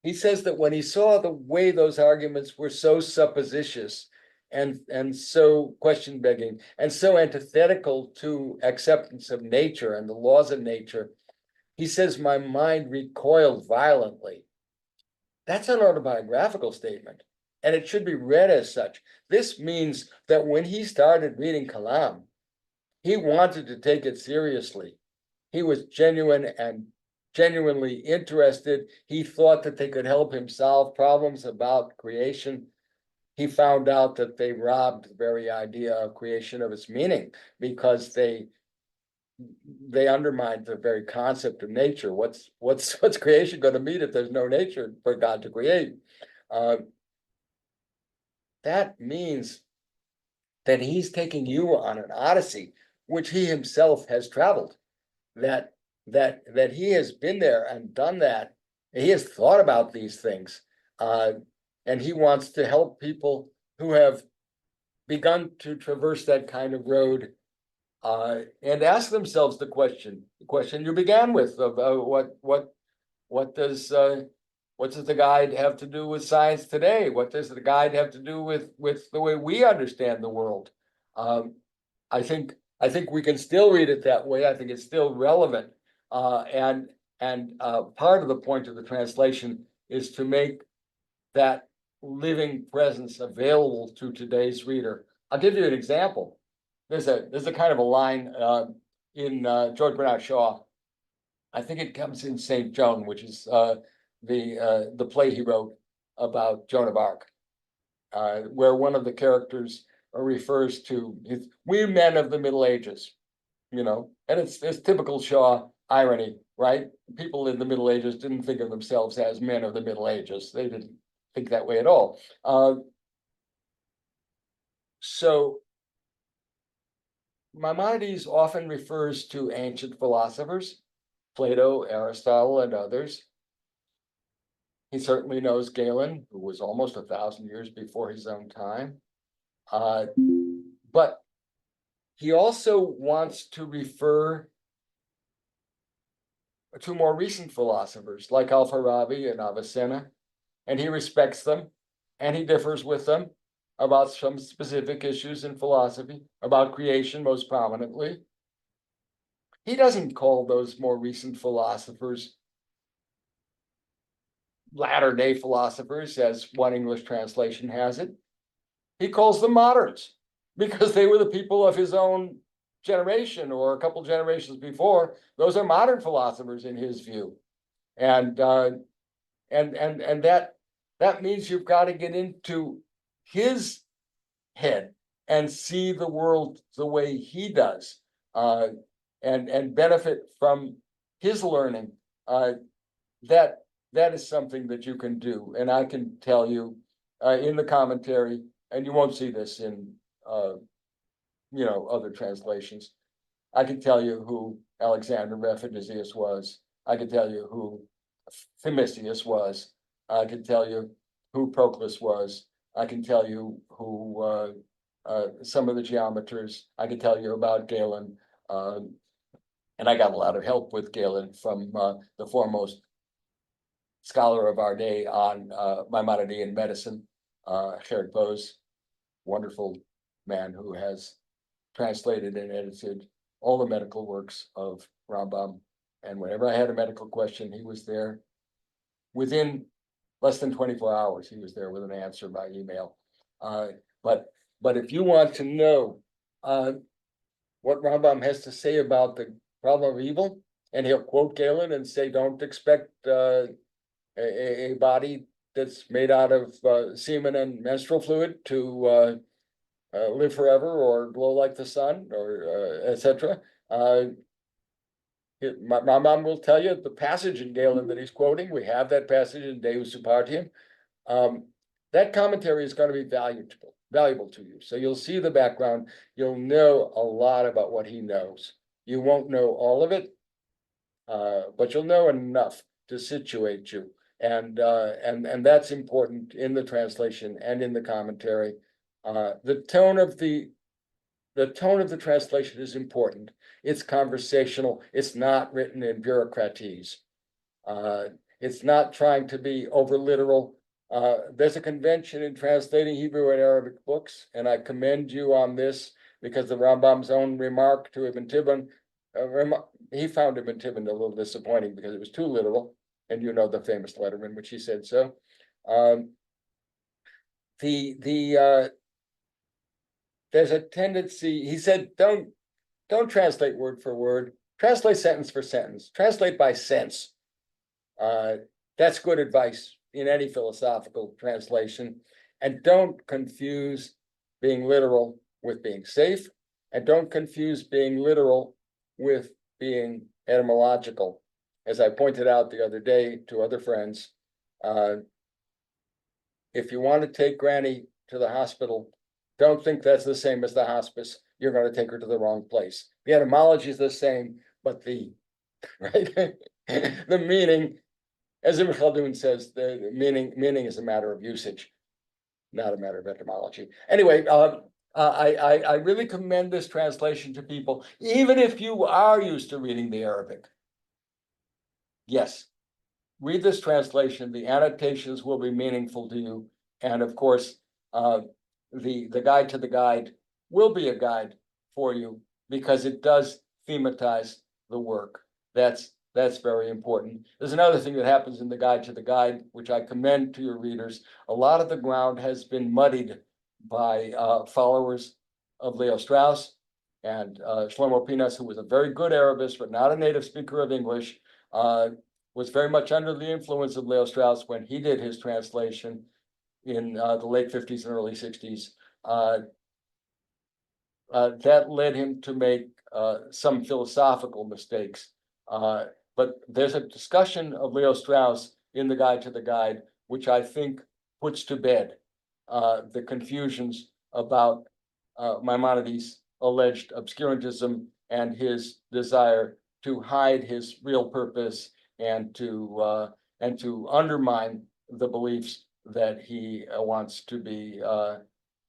[SPEAKER 2] that when he saw the way those arguments were so suppositious and so question begging and so antithetical to acceptance of nature and the laws of nature, he says, my mind recoiled violently. That's an autobiographical statement, and it should be read as such. This means that when he started reading Kalam, he wanted to take it seriously. He was genuinely interested. He thought that they could help him solve problems about creation. He found out that they robbed the very idea of creation of its meaning because they undermined the very concept of nature. What's creation going to mean if there's no nature for God to create? That means that he's taking you on an odyssey, which he himself has traveled. That he has been there and done that. He has thought about these things, and he wants to help people who have begun to traverse that kind of road and ask themselves the question you began with of what does the guide have to do with science today? What does the guide have to do with the way we understand the world? I think we can still read it that way. I think it's still relevant, and part of the point of the translation is to make that living presence available to today's reader. I'll give you an example. There's a kind of a line in George Bernard Shaw. I think it comes in St. Joan, which is the play he wrote about Joan of Arc, where one of the characters refers to we men of the Middle Ages, and it's typical Shaw irony, right? People in the Middle Ages didn't think of themselves as men of the Middle Ages. They didn't think that way at all. So Maimonides often refers to ancient philosophers, Plato, Aristotle, and others. He certainly knows Galen, who was almost 1,000 years before his own time. But he also wants to refer to more recent philosophers like Al-Farabi and Avicenna, and he respects them. and he differs with them about some specific issues in philosophy, about creation most prominently. He doesn't call those more recent philosophers latter-day philosophers, as one English translation has it. He calls them moderns because they were the people of his own generation or a couple generations before. Those are modern philosophers in his view, and that means you've got to get into his head and see the world the way he does, and benefit from his learning. That is something that you can do, and I can tell you in the commentary, and you won't see this in other translations. I can tell you who Alexander Raphanesius was. I can tell you who Themisius was. I can tell you who Proclus was. I can tell you who some of the geometers. I can tell you about Galen, and I got a lot of help with Galen from the foremost scholar of our day on Maimonides and medicine, Gerrit Bose, wonderful man who has translated and edited all the medical works of Rambam. And whenever I had a medical question, he was there. Within less than 24 hours, he was there with an answer by email. But if you want to know what Rambam has to say about the problem of evil, and he'll quote Galen and say, don't expect a body that's made out of semen and menstrual fluid to live forever or glow like the sun, or etc. My mom will tell you the passage in Galen that he's quoting. We have that passage in Deus Supertium. That commentary is going to be valuable to you. So you'll see the background. You'll know a lot about what he knows. You won't know all of it, but you'll know enough to situate you. And that's important in the translation and in the commentary. The tone of the translation is important. It's conversational. It's not written in bureaucratese. It's not trying to be over literal. There's a convention in translating Hebrew and Arabic books, and I commend you on this, because the Rambam's own remark to Ibn Tibbon, he found Ibn Tibbon a little disappointing because it was too literal, and you know the famous letter in which he said so. There's a tendency, he said, don't translate word for word, translate sentence for sentence, translate by sense. That's good advice in any philosophical translation. And don't confuse being literal with being safe, and don't confuse being literal with being etymological. As I pointed out the other day to other friends, if you want to take Granny to the hospital, don't think that's the same as the hospice. You're going to take her to the wrong place. The etymology is the same, but the meaning, as Ibn Khaldun says, the meaning is a matter of usage, not a matter of etymology. Anyway, I really commend this translation to people, even if you are used to reading the Arabic. Yes, read this translation. The annotations will be meaningful to you. And of course, the guide to the guide will be a guide for you, because it does thematize the work. That's very important. There's another thing that happens in the guide to the guide, which I commend to your readers. A lot of the ground has been muddied by followers of Leo Strauss and Shlomo Pinas, who was a very good Arabist, but not a native speaker of English, was very much under the influence of Leo Strauss when he did his translation in the late 50s and early 60s. That led him to make some philosophical mistakes. But there's a discussion of Leo Strauss in the Guide to the Guide, which I think puts to bed the confusions about Maimonides' alleged obscurantism and his desire to hide his real purpose and to undermine the beliefs that he wants to be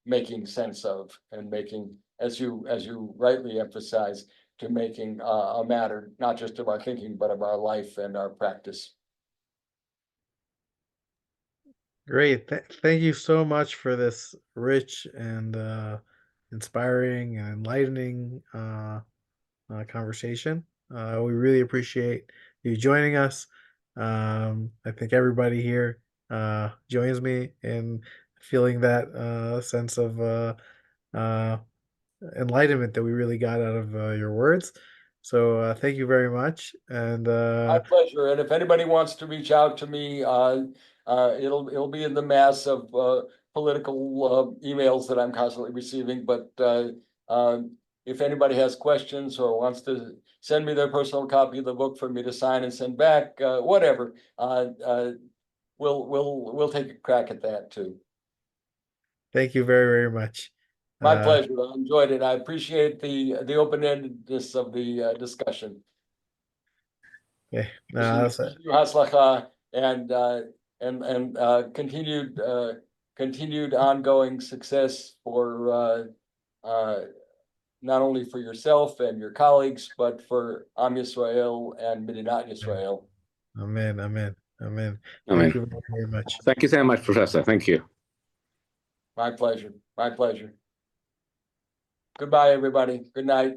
[SPEAKER 2] making sense of, and making, as you rightly emphasize, to making a matter not just of our thinking, but of our life and our practice.
[SPEAKER 1] Great. Thank you so much for this rich and inspiring and enlightening conversation. We really appreciate you joining us. I think everybody here joins me in feeling that sense of uh, enlightenment that we really got out of your words. So thank you very much. And
[SPEAKER 2] My pleasure. And if anybody wants to reach out to me, it'll be in the mass of political emails that I'm constantly receiving. But if anybody has questions or wants to send me their personal copy of the book for me to sign and send back, whatever, we'll take a crack at that too.
[SPEAKER 1] thank you very, very much.
[SPEAKER 2] My pleasure. I enjoyed it. I appreciate the open-endedness of the discussion.
[SPEAKER 1] Okay.
[SPEAKER 2] Wish you hatzlacha and continued ongoing success for not only for yourself and your colleagues, but for Am Yisrael and Medinat Yisrael.
[SPEAKER 1] Amen. Amen. Amen.
[SPEAKER 3] Amen.
[SPEAKER 1] Thank you very, very much.
[SPEAKER 3] Thank you so much, Professor. Thank you.
[SPEAKER 2] My pleasure. My pleasure. Goodbye, everybody. Good night.